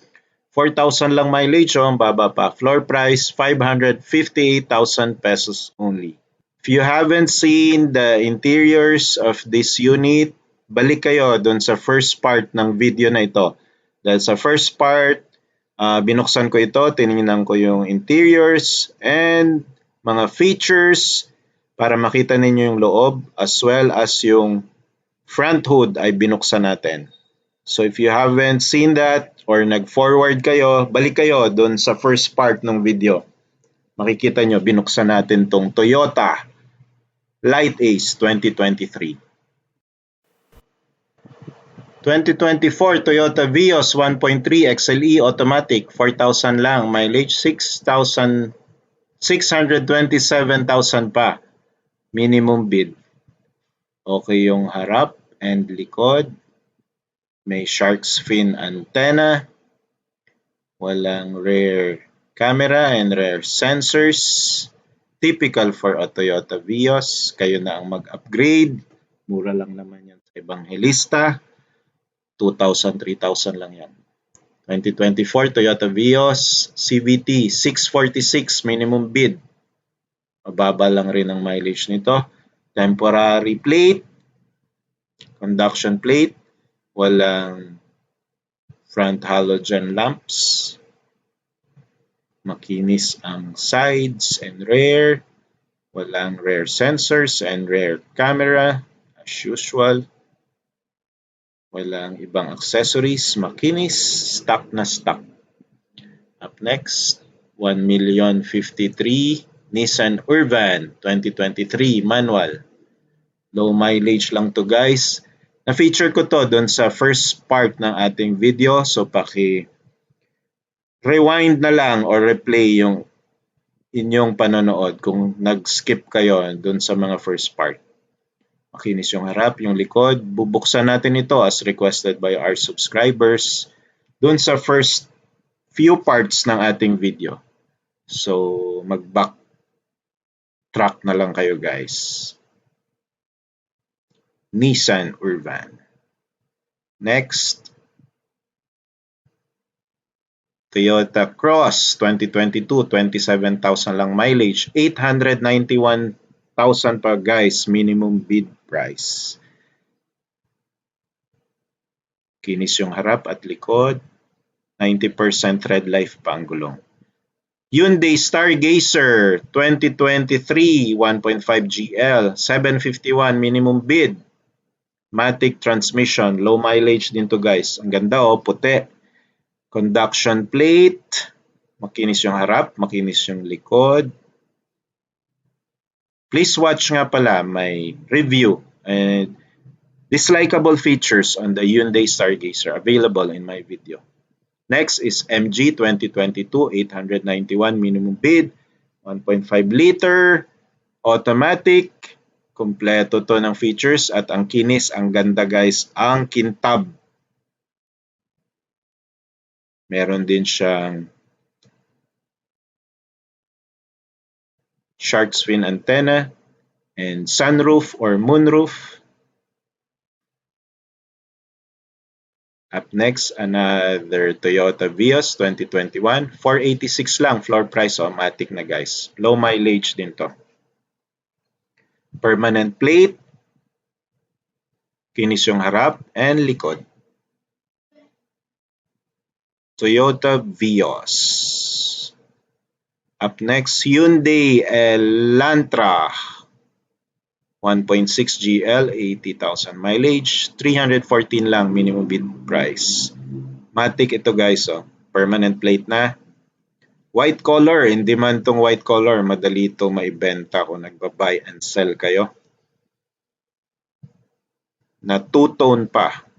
4,000 lang mileage, ang baba pa. Floor price 558,000 pesos only. If you haven't seen the interiors of this unit, balik kayo doon sa first part ng video na ito. Dahil sa first part, Binuksan ko ito, tinignan ko yung interiors and mga features para makita ninyo yung loob as well as yung front hood ay binuksan natin. So if you haven't seen that or nag-forward kayo, balik kayo doon sa first part ng video. Makikita nyo, binuksan natin tong Toyota Light Ace 2023. 2024 Toyota Vios 1.3 XLE automatic, 4,000 lang, mileage 627,000 pa, minimum bid. Okay yung harap and likod, may shark's fin antenna, walang rear camera and rear sensors, typical for a Toyota Vios. Kayo na ang mag-upgrade, mura lang naman yan sa Evangelista. 2,000, 3,000 lang yan. 2024 Toyota Vios CVT 646 minimum bid. Mababa lang rin ang mileage nito. Temporary plate, conduction plate, walang front halogen lamps. Makinis ang sides and rear. Walang rear sensors and rear camera as usual. Walang ibang accessories, makinis, stock na stock. Up next, 1,053,000 Nissan Urban 2023 manual. Low mileage lang to guys. Na-feature ko to doon sa first part ng ating video. So rewind na lang or replay yung inyong panonood kung nag-skip kayo doon sa mga first part. Makinis yung harap, yung likod. Bubuksan natin ito as requested by our subscribers dun sa first few parts ng ating video. So, mag-backtrack na lang kayo guys. Nissan Urban. Next, Toyota Cross 2022, 27,000 lang mileage, 891,000 pa guys, minimum bid price. Kinis yung harap at likod, 90% red life pa ang gulong. Hyundai Stargazer 2023 1.5 GL 751 minimum bid. Matic transmission, low mileage din to guys. Ang ganda puti. Conduction plate, makinis yung harap, makinis yung likod. Please watch nga pala my review and dislikable features on the Hyundai Stargazer available in my video. Next is MG 2022 891 minimum bid, 1.5 liter, automatic, kompleto to ng features at ang kinis, ang ganda guys, ang kintab. Meron din siyang shark's fin antenna and sunroof or moonroof. Up next, another Toyota Vios 2021, 486 lang floor price, automatic na guys. Low mileage din to. Permanent plate, kinis yung harap and likod. Toyota Vios. Up next, Hyundai Elantra 1.6 GL, 80,000 mileage, 314 lang minimum bid price. Matic ito guys, permanent plate na. White color, in demand tong white color, madali ito maibenta kung nagba-buy and sell kayo. Na two-tone pa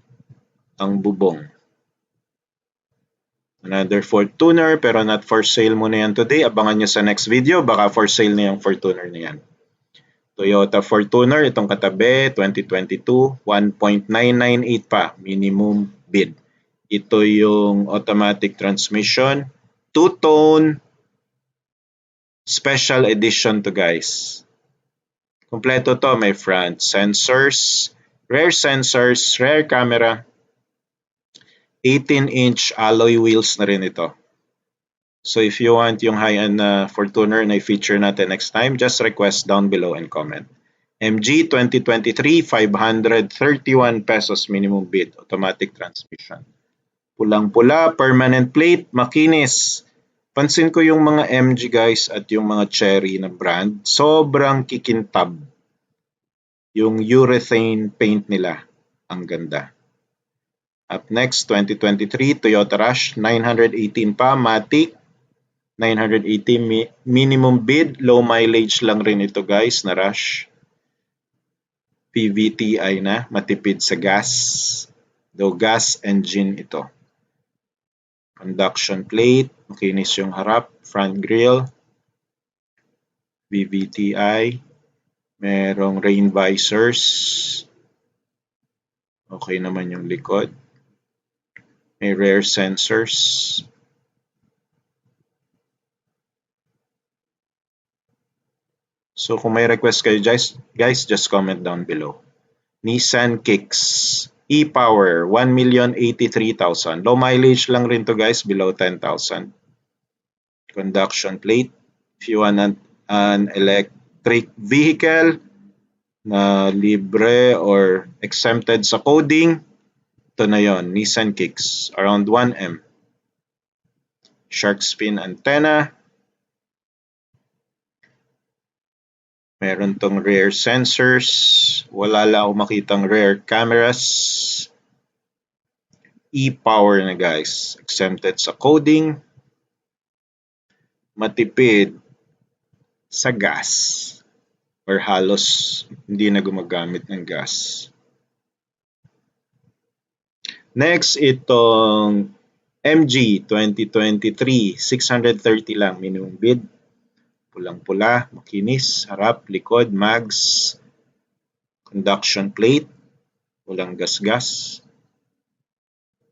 ang bubong. Another Fortuner pero not for sale muna yan today. Abangan nyo sa next video, baka for sale na yung Fortuner na yan. Toyota Fortuner, itong katabi, 2022, 1.998 pa, minimum bid. Ito yung automatic transmission, two-tone, special edition to guys. Kompleto to, may front sensors, rear camera, 18-inch alloy wheels na rin ito. So if you want yung high-end na Fortuner na i-feature natin next time, just request down below and comment. MG 2023, 531 pesos minimum bid, automatic transmission. Pulang-pula, permanent plate, makinis. Pansin ko yung mga MG guys at yung mga Cherry na brand, sobrang kikintab. Yung urethane paint nila, ang ganda. Up next, 2023 Toyota Rush, 918 pa, Matic. 980 minimum bid, low mileage lang rin ito guys na Rush. PVTi na, matipid sa gas. Though gas engine ito. Conduction plate, makinis yung harap, front grille, VVTi, merong rain visors, okay naman yung likod, may rear sensors, so kung may request kayo guys, just comment down below. Nissan Kicks e-Power, 1,083,000. Low mileage lang rin to guys, below 10,000. Conduction plate. If you want an electric vehicle na libre or exempted sa coding, ito na yon, Nissan Kicks, around 1M. Shark fin antenna. Meron tong rear sensors. Wala lang ako makitang rear cameras. E-Power na guys. Exempted sa coding. Matipid sa gas. Or halos hindi na gumagamit ng gas. Next, itong MG 2023. 630 lang minimum bid. Pulang-pula, makinis, harap, likod, mags, conduction plate, walang gas-gas.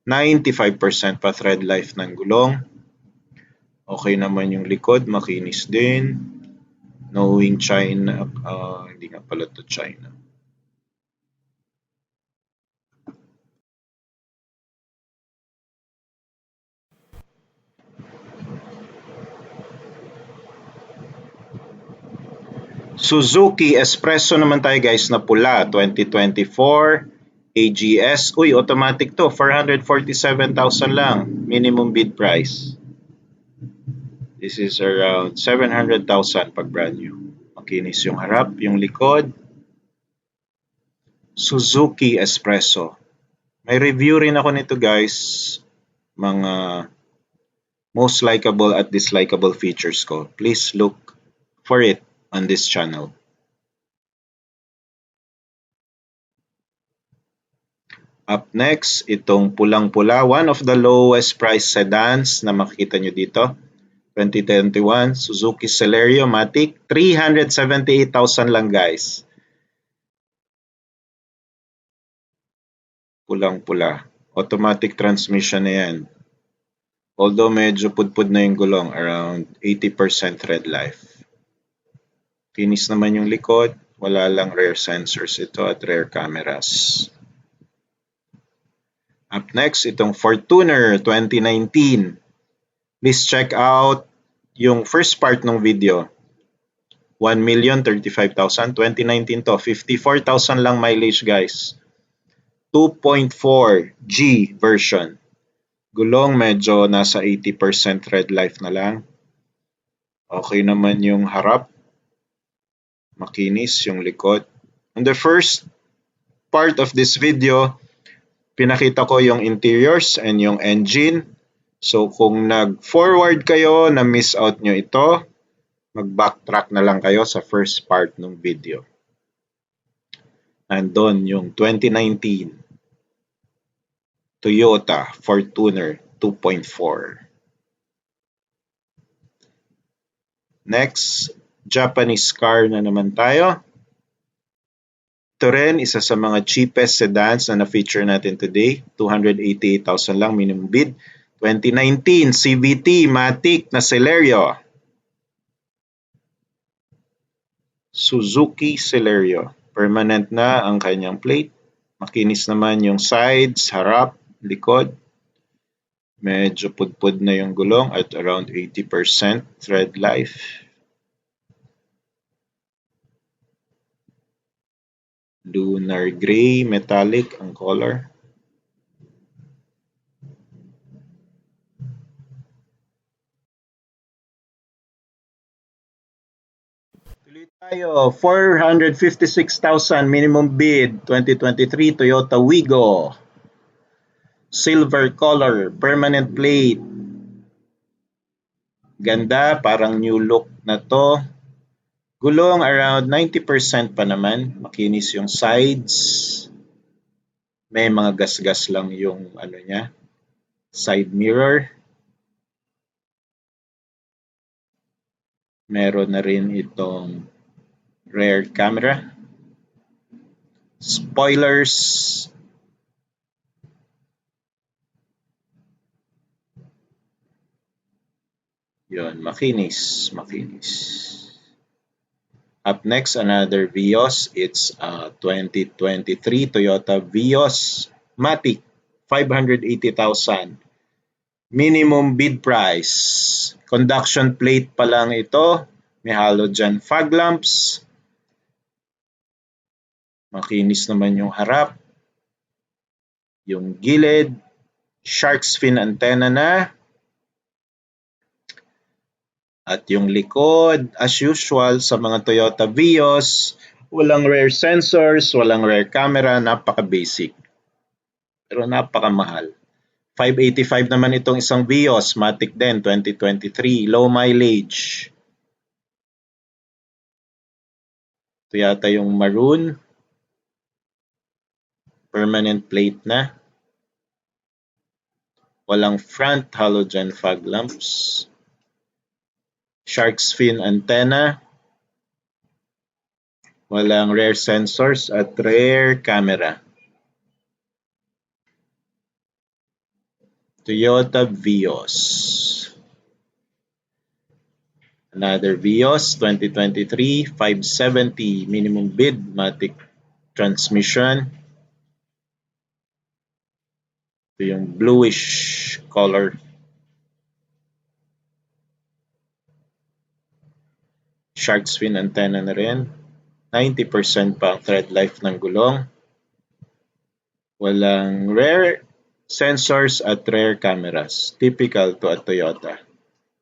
95% pa thread life ng gulong. Okay naman yung likod, makinis din. Knowing China, hindi nga pala to China. Suzuki Espresso naman tayo guys na pula, 2024 AGS. Uy, automatic to, 447,000 lang, minimum bid price. This is around 700,000 pag brand new. Makinis yung harap, yung likod. Suzuki Espresso. May review rin ako nito guys, mga most likable at dislikable features ko. Please look for it on this channel. Up next, itong pulang-pula, one of the lowest price sedans na makikita nyo dito. 2021 Suzuki Celerio Matic, 378,000 lang guys. Pulang-pula. Automatic transmission na yan. Although medyo pudpud na yung gulong, around 80% thread life. Kinis naman yung likod, wala lang rear sensors ito at rear cameras. Up next, itong Fortuner 2019. Please check out yung first part ng video. 1,035,000, 2019 to, 54,000 lang mileage guys. 2.4 G version. Gulong medyo nasa 80% thread life na lang. Okay naman yung harap. Makinis yung likod. On the first part of this video, pinakita ko yung interiors and yung engine. So kung nag-forward kayo na miss out nyo ito, mag-backtrack na lang kayo sa first part ng video. Nandun yung 2019 Toyota Fortuner 2.4. Next, Japanese car na naman tayo. Ito rin, isa sa mga cheapest sedans na na-feature natin today. 288,000 lang minimum bid. 2019 CVT Matic na Celerio. Suzuki Celerio. Permanent na ang kanyang plate. Makinis naman yung sides, harap, likod. Medyo pudpud na yung gulong at around 80% thread life. Lunar gray metallic ang color. Tuloy tayo, 456,000 minimum bid, 2023 Toyota Wigo. Silver color, permanent plate. Ganda, parang new look na to. Gulong around 90% pa naman. Makinis yung sides. May mga gas-gas lang yung ano niya, side mirror. Meron na rin itong rear camera. Spoilers. Yun, makinis. Up next, another Vios. It's 2023 Toyota Vios Matic, 580,000. Minimum bid price. Conduction plate pa lang ito. May halogen fog lamps. Makinis naman yung harap. Yung gilid. Shark's fin antenna na. At yung likod, as usual sa mga Toyota Vios, walang rear sensors, walang rear camera, napaka-basic. Pero napaka-mahal. 585 naman itong isang Vios, Matic din, 2023, low mileage. Ito yata yung maroon. Permanent plate na. Walang front halogen fog lamps. Shark's fin antenna. Walang rear sensors at rear camera. Toyota Vios. Another Vios 2023 570 minimum bid matic transmission. Ito yung bluish color. Shark's fin antenna na rin. 90% pa ang thread life ng gulong. Walang rear sensors at rear cameras. Typical to a Toyota.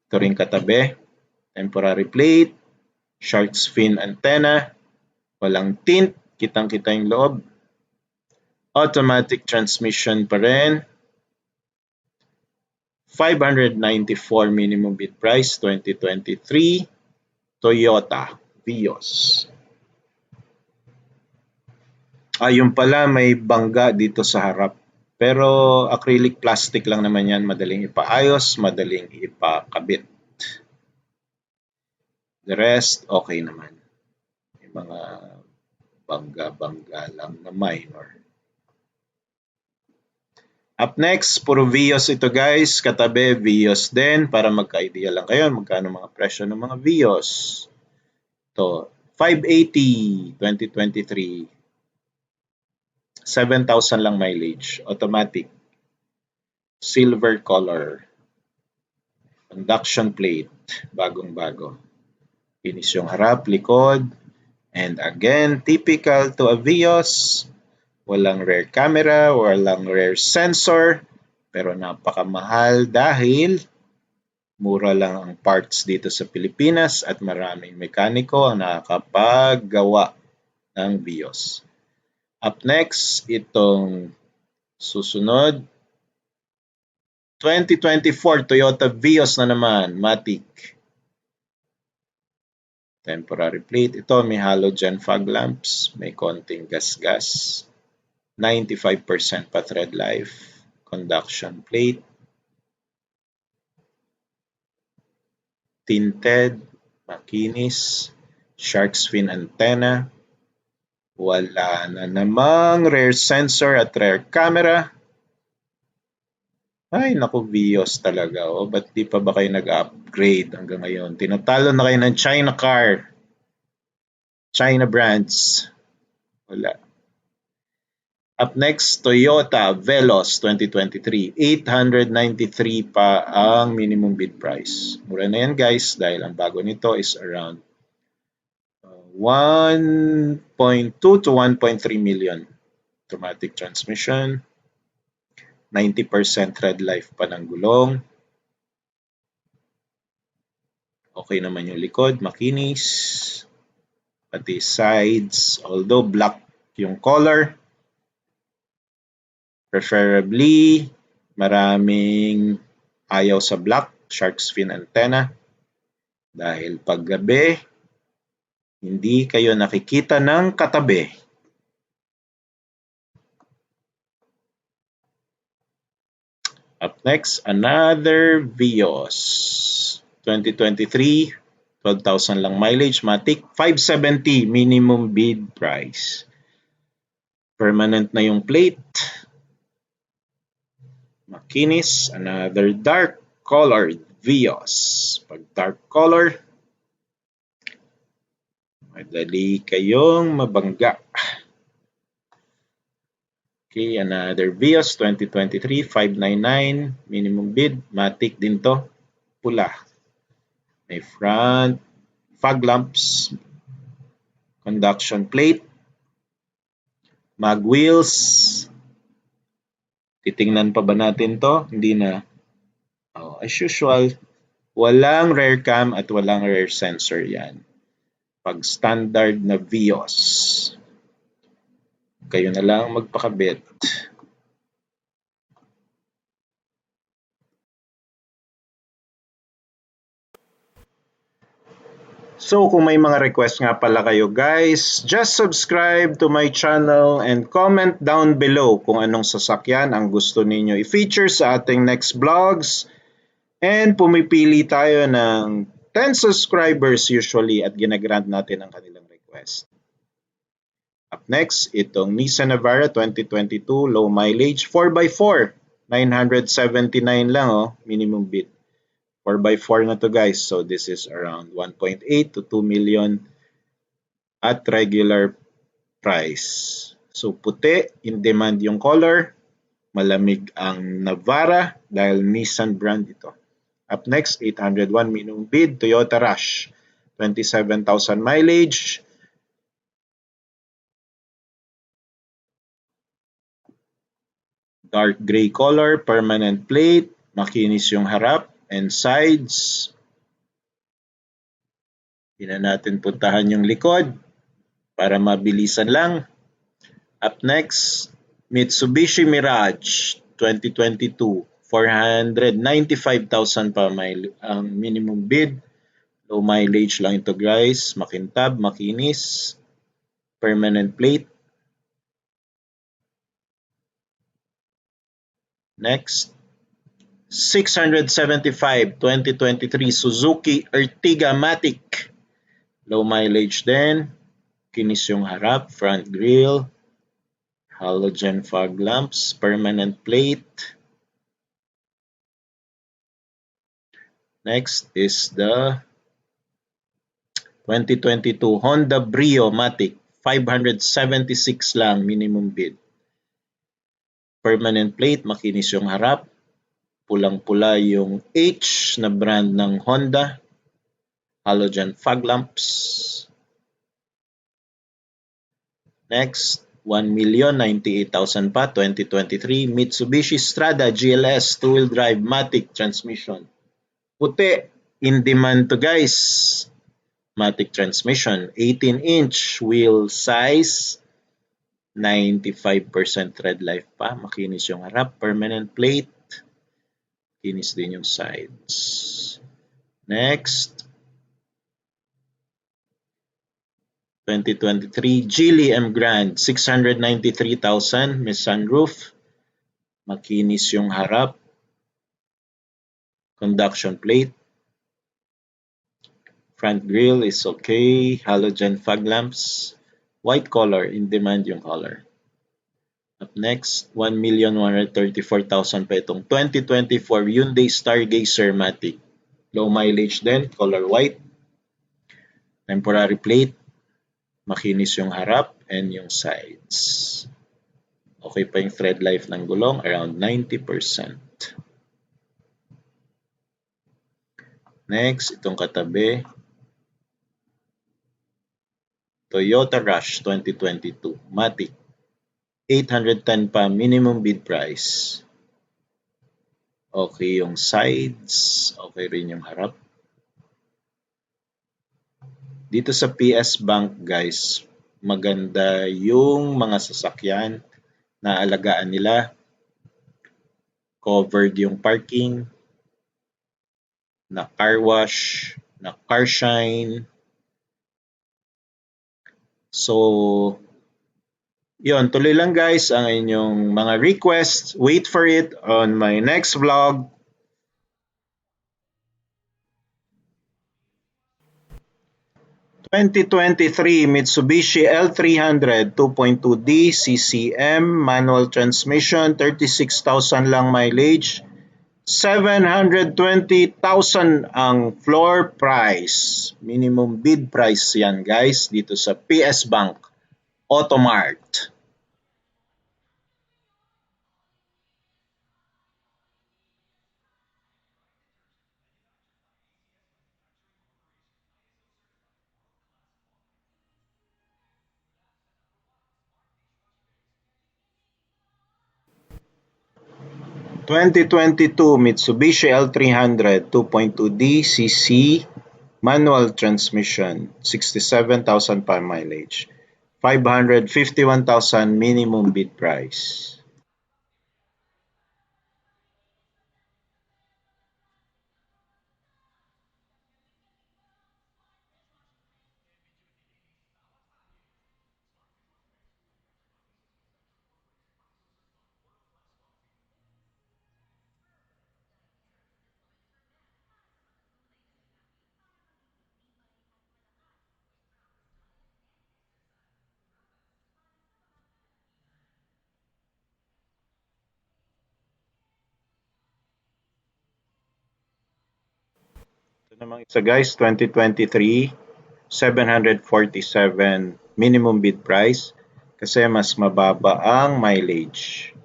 Ito rin katabi. Temporary plate. Shark's fin antenna. Walang tint. Kitang-kita yung loob. Automatic transmission pa rin. 594 minimum bid price 2023. Toyota Vios. Yung pala may bangga dito sa harap. Pero acrylic plastic lang naman yan. Madaling ipaayos, madaling ipakabit. The rest, okay naman. May mga bangga-bangga lang na minor. Up next, puro Vios ito guys. Katabi, Vios din. Para magka-idea lang kayo magkano mga presyo ng mga Vios. Ito, 580, 2023. 7,000 lang mileage. Automatic. Silver color. Conduction plate. Bagong-bago. Finish yung harap, likod. And again, typical to a Vios. Walang rear camera, walang rear sensor, pero napakamahal dahil mura lang ang parts dito sa Pilipinas at maraming mekaniko ang nakakapaggawa ng Vios. Up next, itong susunod, 2024 Toyota Vios na naman, Matic. Temporary plate. Ito may halogen fog lamps, may konting gas-gas. 95% pa thread life. Conduction plate. Tinted. Makinis. Shark's fin antenna. Wala na namang rear sensor at rear camera. Ay, naku, Vios talaga. Ba't di pa ba kayo nag-upgrade hanggang ngayon? Tinatalo na kayo ng China car. China brands. Wala. Up next, Toyota Veloz 2023. 893 pa ang minimum bid price. Mura na yan guys dahil ang bago nito is around 1.2 to 1.3 million. Automatic transmission. 90% thread life pa ng gulong. Okay naman yung likod, makinis. pati sides, although black yung color. Preferably, maraming ayaw sa black, shark's fin antenna. Dahil paggabi, hindi kayo nakikita ng katabi. Up next, another Vios. 2023, 12,000 lang mileage, matic, 570 minimum bid price. Permanent na yung plate. Makinis, another dark colored Vios. Pag dark color, madali kayong mabangga. Okay, another Vios 2023, 599 minimum bid, matic din to, pula. May front fog lamps, conduction plate, mag wheels. Titingnan pa ba natin to? Hindi na. As usual, walang rear cam at walang rear sensor yan. Pag standard na Vios, kayo na lang magpakabit. So kung may mga request nga pala kayo guys, just subscribe to my channel and comment down below kung anong sasakyan ang gusto ninyo i-feature sa ating next vlogs. And pumipili tayo ng 10 subscribers usually at ginagrant natin ang kanilang request. Up next, itong Nissan Navara 2022 low mileage 4x4, 979 lang minimum bid. 4x4 na to guys, so this is around 1.8 to 2 million at regular price. So puti, in demand yung color, malamig ang Navara dahil Nissan brand ito. Up next, 801 minimum bid, Toyota Rush, 27,000 mileage. Dark gray color, permanent plate, makinis yung harap and sides. Hindi na natin puntahan yung likod para mabilisan lang. Up next, Mitsubishi Mirage 2022, 495,000 pa ang minimum bid. Low mileage lang ito guys, makintab, makinis, permanent plate. Next, 675 2023 Suzuki Ertiga Matic. Low mileage din. Kinis yung harap, front grille, halogen fog lamps, permanent plate. Next is the 2022 Honda Brio Matic, 576 lang minimum bid. Permanent plate, makinis yung harap. Pulang-pula yung H na brand ng Honda. Halogen fog lamps. Next, 1,098,000 pa, 2023 Mitsubishi Strada GLS 2-wheel drive Matic transmission. Puti, in demand to guys. Matic transmission, 18-inch wheel size, 95% tread life pa, makinis yung harap, permanent plate, kinis din yung sides. Next, 2023 Geely M Grand 693,000, may sunroof, makinis yung harap, conduction plate, front grille is okay, halogen fog lamps, white color, in demand yung color. Up next, 1,134,000 pa itong 2024 Hyundai Stargazer Matic. Low mileage din, color white. Temporary plate, makinis yung harap and yung sides. Okay pa yung thread life ng gulong, around 90%. Next, itong katabi, Toyota Rush 2022 Matic. 810 pa minimum bid price. Okay yung sides, okay rin yung harap. Dito sa PS Bank guys, maganda yung mga sasakyan na alagaan nila. Covered yung parking, na car wash, na car shine. So, yun, tuloy lang guys ang inyong mga requests. Wait for it on my next vlog. (2023) Mitsubishi L300 2.2D CCM manual transmission, 36,000 lang mileage, 720,000 ang floor price. Minimum bid price yan guys dito sa PS Bank Automart. (2022) Mitsubishi L300 2.2D cc manual transmission, 67,000 pa mileage, 551,000 minimum bid price. Ito namang isa guys, 2023, 747 minimum bid price kasi mas mababa ang mileage.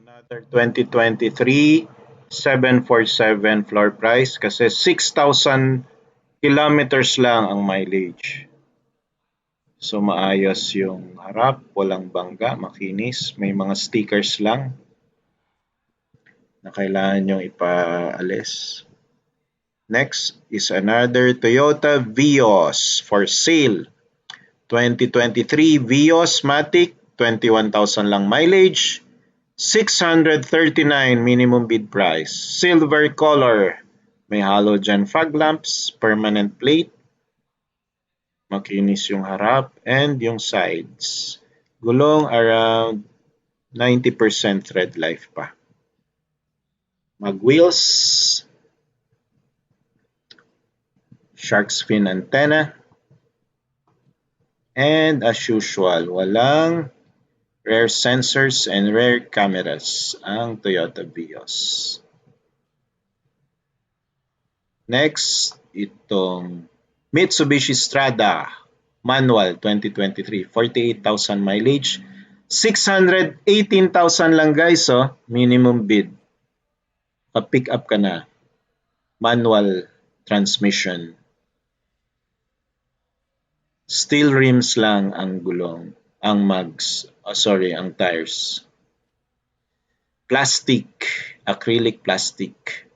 Another 2023, 747 floor price kasi 6,000 kilometers lang ang mileage. So maayos yung harap, walang bangga, makinis, may mga stickers lang na kailangan nyo ipaalis. Next is another Toyota Vios for sale. 2023 Vios Matic, 21,000 lang mileage, 639 minimum bid price. Silver color, may halogen fog lamps, permanent plate, makinis yung harap and yung sides. Gulong around 90% tread life pa. Mag-wheels, shark's fin antenna, and as usual, walang rear sensors and rear cameras ang Toyota Vios. Next, itong Mitsubishi Strada manual 2023, 48,000 mileage, 618,000 lang guys, minimum bid. Pa-pick up ka na. Manual transmission. Steel rims lang ang gulong, ang mags, ang tires. Plastic, acrylic plastic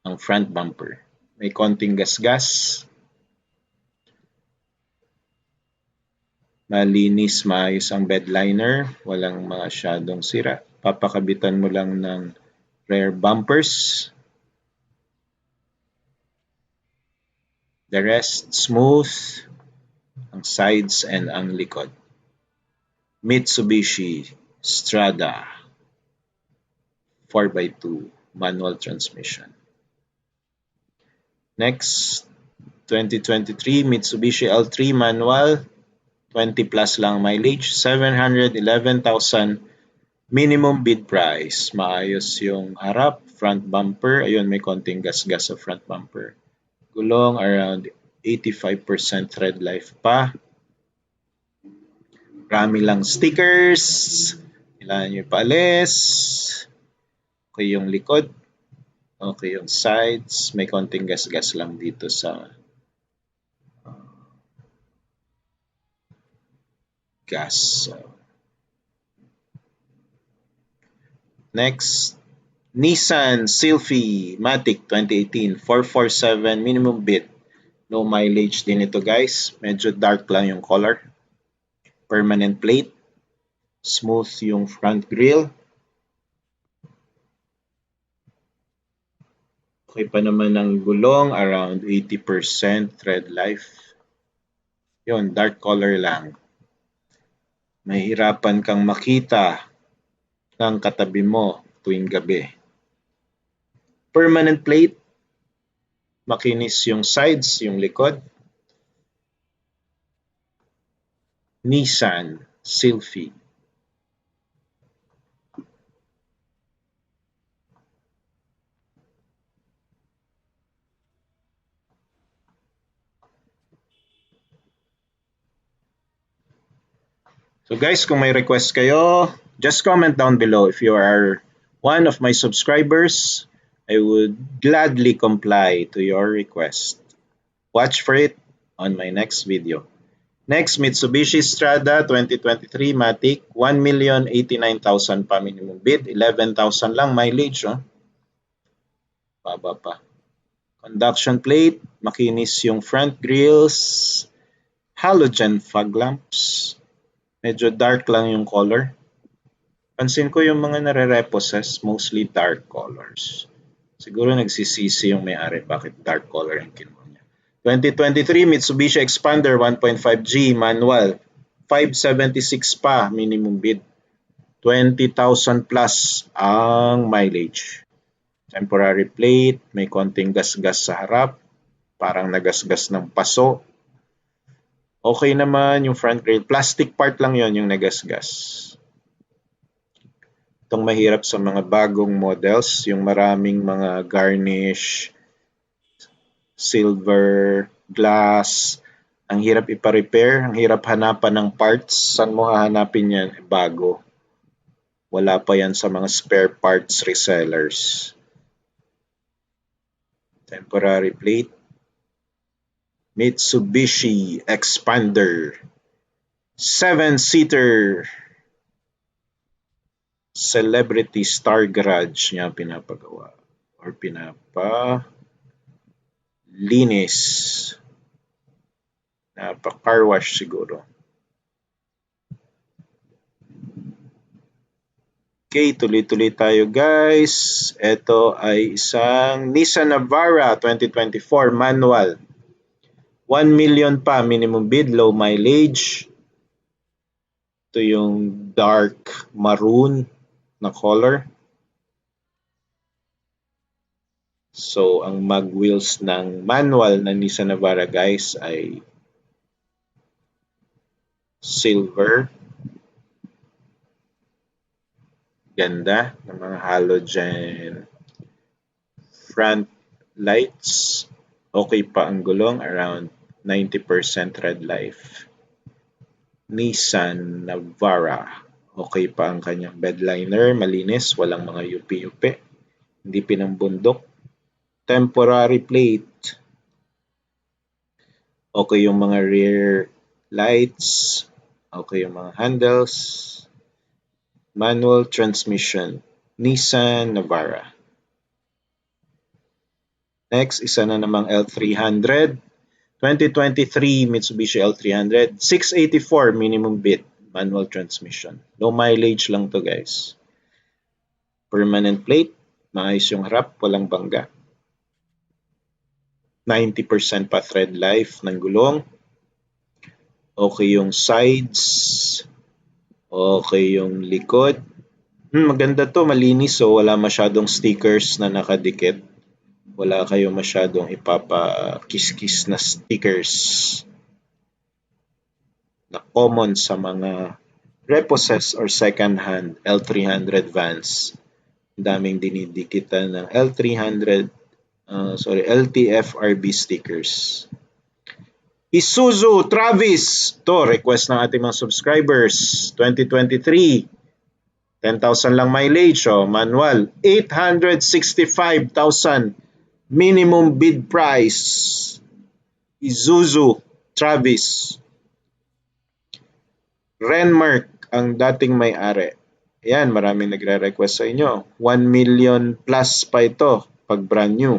ang front bumper. May konting gas-gas. Malinis, maayos ang bed liner, walang masyadong sira. Papakabitan mo lang ng rear bumpers. The rest smooth, ang sides and ang likod. Mitsubishi Strada 4x2 manual transmission. Next, 2023 Mitsubishi L3 manual, 20 plus lang mileage, 711,000 minimum bid price. Maayos yung harap, front bumper. Ayun, may konting gas-gas sa front bumper. Gulong around 85% tread life pa. Marami lang stickers. Kailangan nyo ipaalis. Okay yung likod. Okay yung sides. May konting gas-gas lang dito sa gas. Next, Nissan Sylphy Matic 2018 447 minimum bid. No mileage din ito guys. Medyo dark lang yung color. Permanent plate. Smooth yung front grille. Okay pa naman ang gulong, around 80% tread life. Yun, dark color lang. Mahirapan kang makita ng katabi mo tuwing gabi. Permanent plate. Makinis yung sides, yung likod. Nissan Sylphy. So guys, kung may request kayo, just comment down below. If you are one of my subscribers, I would gladly comply to your request. Watch for it on my next video. Next, Mitsubishi Strada 2023 Matic, 1,089,000 pa minimum bid, 11,000 lang mileage. Baba pa. Conduction plate, makinis yung front grills, halogen fog lamps. Medyo dark lang yung color. Pansin ko yung mga nare-repossess, mostly dark colors. Siguro nagsisisi yung may-ari bakit dark color yung kinuha niya. 2023 Mitsubishi Expander 1.5G manual, 576 pa minimum bid. 20,000 plus ang mileage. Temporary plate, may konting gas-gas sa harap, parang nagasgas ng paso. Okay naman yung front grille. Plastic part lang yon yung nagasgas. Itong mahirap sa mga bagong models, yung maraming mga garnish, silver, glass. Ang hirap ipa-repair, ang hirap hanapan ng parts. Saan mo hahanapin yan? Bago. Wala pa yan sa mga spare parts resellers. Temporary plate. Mitsubishi Expander 7-seater Celebrity Star Garage niya pinapagawa or pinapalinis. Car wash siguro. Okay, tuloy-tuloy tayo guys. Ito ay isang Nissan Navara 2024 manual. 1 million pa minimum bid, low mileage. Ito yung dark maroon na color. So, ang mag wheels ng manual na Nissan Navara guys ay silver. Ganda ng mga halogen front lights. Okay pa ang gulong, around 90% tread life. Nissan Navara. Okay pa ang kanyang bedliner, malinis, walang mga yupi-yupi. Hindi pinambundok. Temporary plate. Okay yung mga rear lights. Okay yung mga handles. Manual transmission. Nissan Navara. Next, isa na namang L300. 2023 Mitsubishi L300, 684 minimum bid, manual transmission. Low mileage lang to guys. Permanent plate, maayos yung harap, walang bangga. 90% pa thread life ng gulong. Okay yung sides. Okay yung likod. Maganda to, malinis so wala masyadong stickers na nakadikit. Wala kayo masyadong ipapakis-kis na stickers na common sa mga repossessed or second-hand L300 vans. Daming dinidikitan ng LTF RB stickers. Isuzu Travis. To, request ng ating mga subscribers. 2023. 10,000 lang mileage. Oh, manual. 865,000 minimum bid price. Isuzu Travis. Renmark ang dating may-ari. Ayan, maraming nagre-request sa inyo. 1 million plus pa ito pag brand new.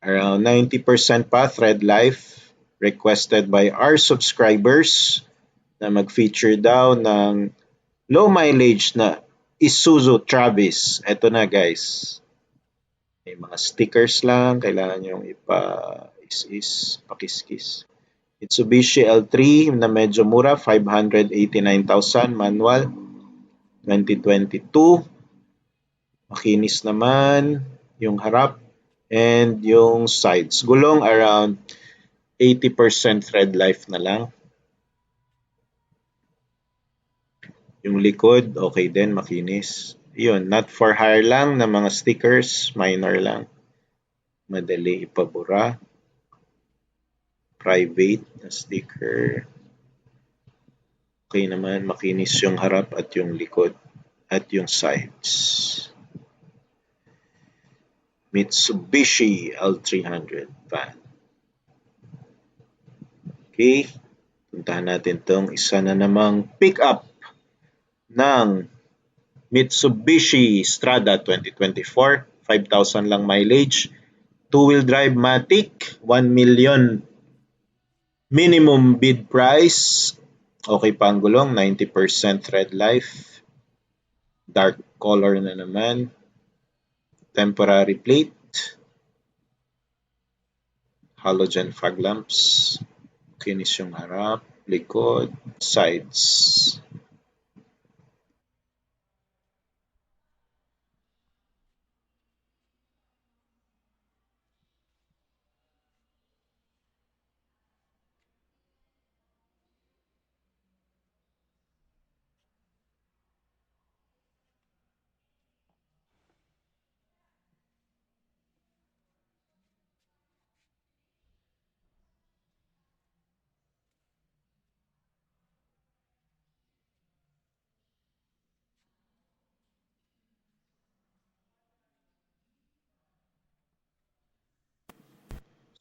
Around 90% pa thread life requested by our subscribers na mag-feature daw ng low mileage na Isuzu Travis. Ito na guys. May mga stickers lang. Kailangan nyo ipa-is-is, pakiskis. Mitsubishi L3 na medyo mura, 589,000 manual, 2022. Makinis naman yung harap and yung sides. Gulong around 80% thread life na lang. Yung likod, okay din, makinis. Yun, not for hire lang na mga stickers, minor lang. Madali ipabura. Private na sticker. Okay naman, makinis yung harap at yung likod at yung sides. Mitsubishi L300 van. Okay, puntahan natin tong isa na namang pick-up ng Mitsubishi Strada 2024. 5,000 lang mileage. Two-wheel drive Matic, 1 million minimum bid price. Okay pa ang gulong, 90% thread life. Dark color na naman. Temporary plate. Halogen fog lamps. Kinis yung harap, likod, sides.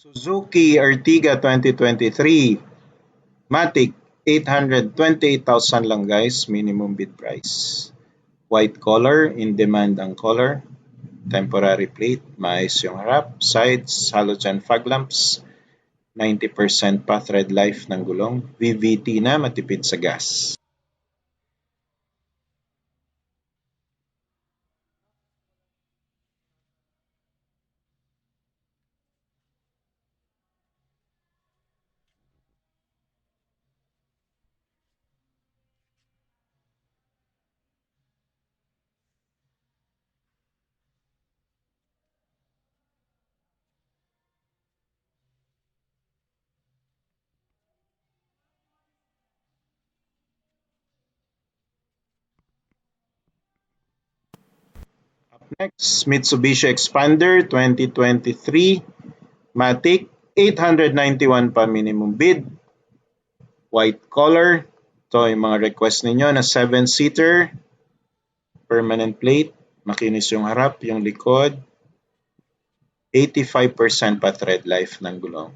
Suzuki Ertiga 2023 Matic, 828,000 lang guys, minimum bid price. White color, in demand ang color. Temporary plate, maayos yung harap, sides, halogen fog lamps, 90% pa thread life ng gulong, VVT na, matipid sa gas. Next, Mitsubishi Expander 2023 Matic, 891 pa minimum bid. White color. Ito yung mga request ninyo na 7-seater. Permanent plate. Makinis yung harap, yung likod. 85% pa thread life ng gulong.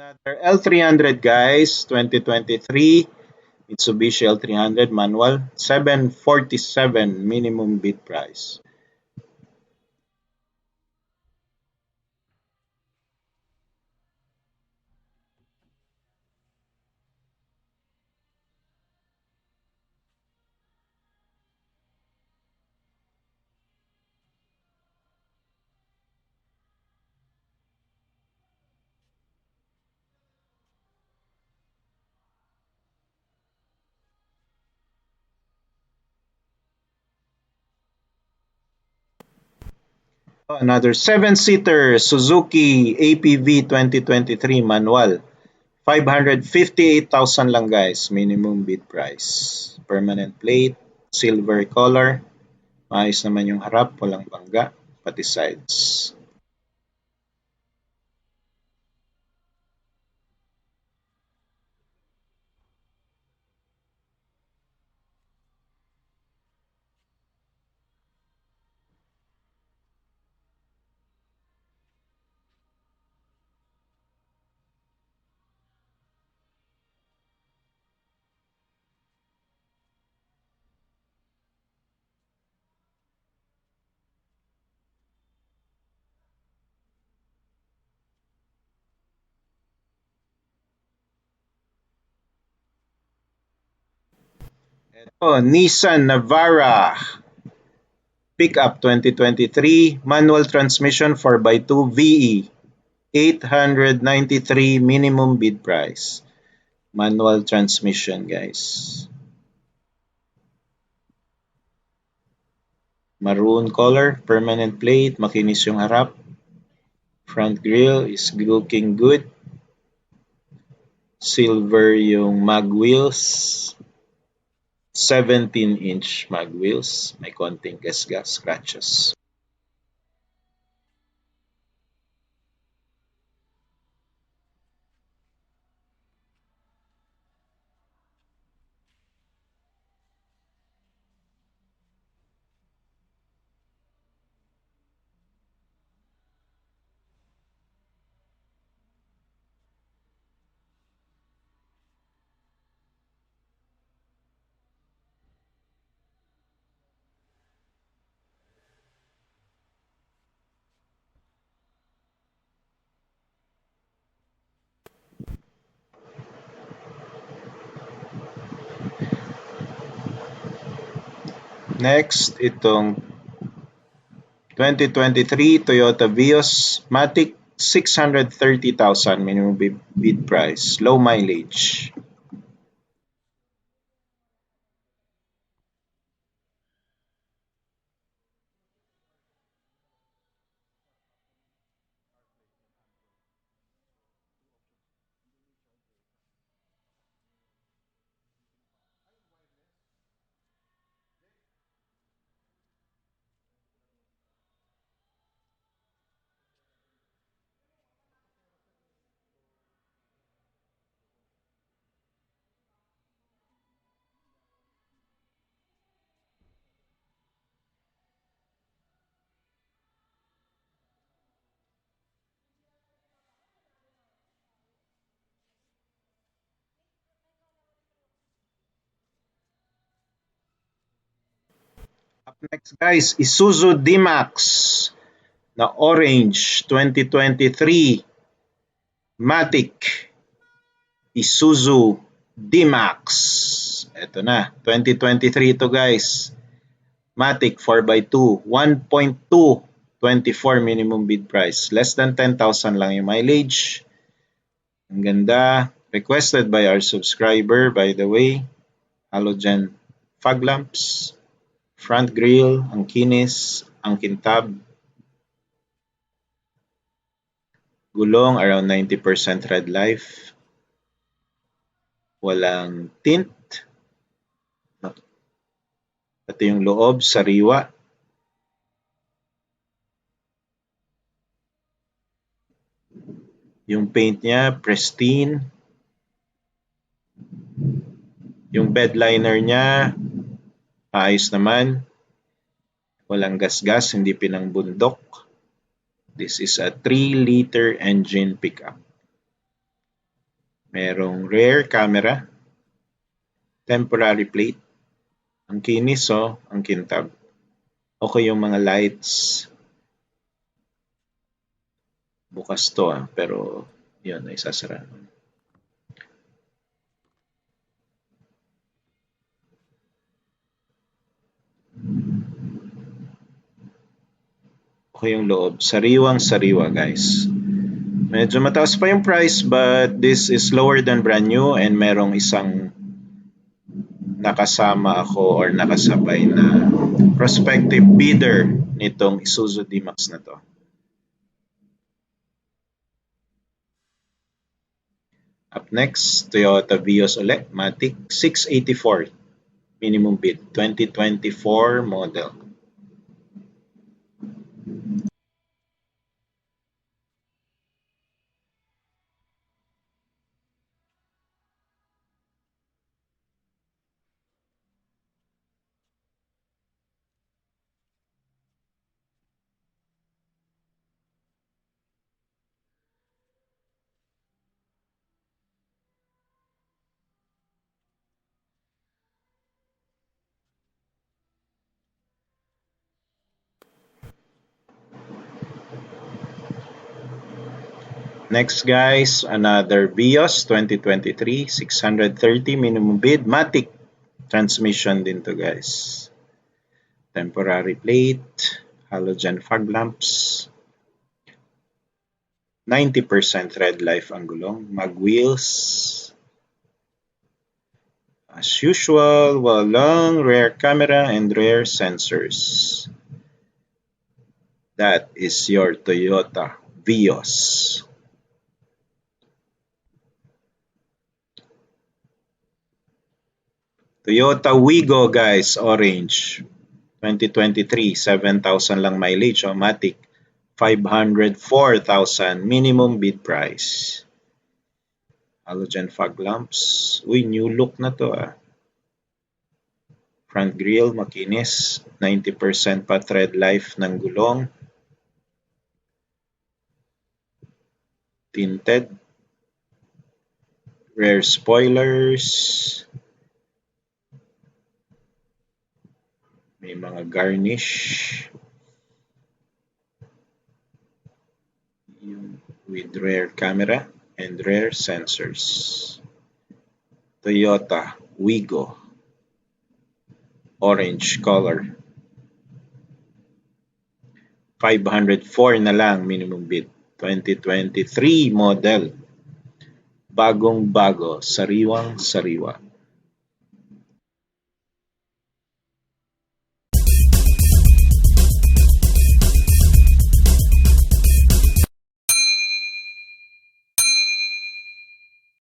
Another L300 guys, 2023 Mitsubishi L300 manual, 747 minimum bid price. Another 7-seater Suzuki APV 2023 manual. 558,000 lang guys, minimum bid price. Permanent plate, silver color. Maayos naman yung harap, walang bangga, pati sides. Ito, Nissan Navara Pickup 2023 manual transmission 4x2 VE 893 minimum bid price. Manual transmission guys. Maroon color, permanent plate, makinis yung harap. Front grille is looking good. Silver yung mag wheels. 17-inch mag wheels. May konting gas scratches. Next, itong 2023 Toyota Vios Matic 630,000 minimum bid price, low mileage. Up next guys, Isuzu D-Max na orange 2023 Matic Isuzu D-Max. Ito na, 2023 ito guys. Matic 4x2, 1.2, 24 minimum bid price. Less than 10,000 lang yung mileage. Ang ganda. Requested by our subscriber, by the way. Halogen fog lamps. Front grille, ang kinis, ang kintab. Gulong around 90% red life. Walang tint. Pati yung loob, sariwa. Yung paint niya, pristine. Yung bed liner niya, ayos naman. Walang gas-gas, hindi pinangbundok. This is a 3-liter engine pickup. Merong rear camera, temporary plate. Ang kinis ang kintab. Okay yung mga lights. Bukas to pero yun, ay sasara. Okay yung loob. Sariwang-sariwa guys. Medyo mataas pa yung price but this is lower than brand new and merong isang nakasama ako or nakasabay na prospective bidder nitong Isuzu D-Max na to. Up next, Toyota Vios ulit, Matic 684 minimum bid, 2024 model. Next guys, another Vios 2023, 630 minimum bid, Matic transmission din to guys. Temporary plate, halogen fog lamps, 90% red life ang gulong, mag wheels. As usual, walang rear camera and rear sensors. That is your Toyota Vios. Toyota Wigo guys, orange. 2023, 7,000 lang mileage, Matic. 504,000 minimum bid price. Halogen fog lamps. Uy, new look na to Front grille, makinis. 90% pa thread life ng gulong. Tinted. Rear spoilers. May mga garnish. With rear camera and rear sensors. Toyota Wigo. Orange color. 504 na lang minimum bid. 2023 model. Bagong-bago, sariwang-sariwa.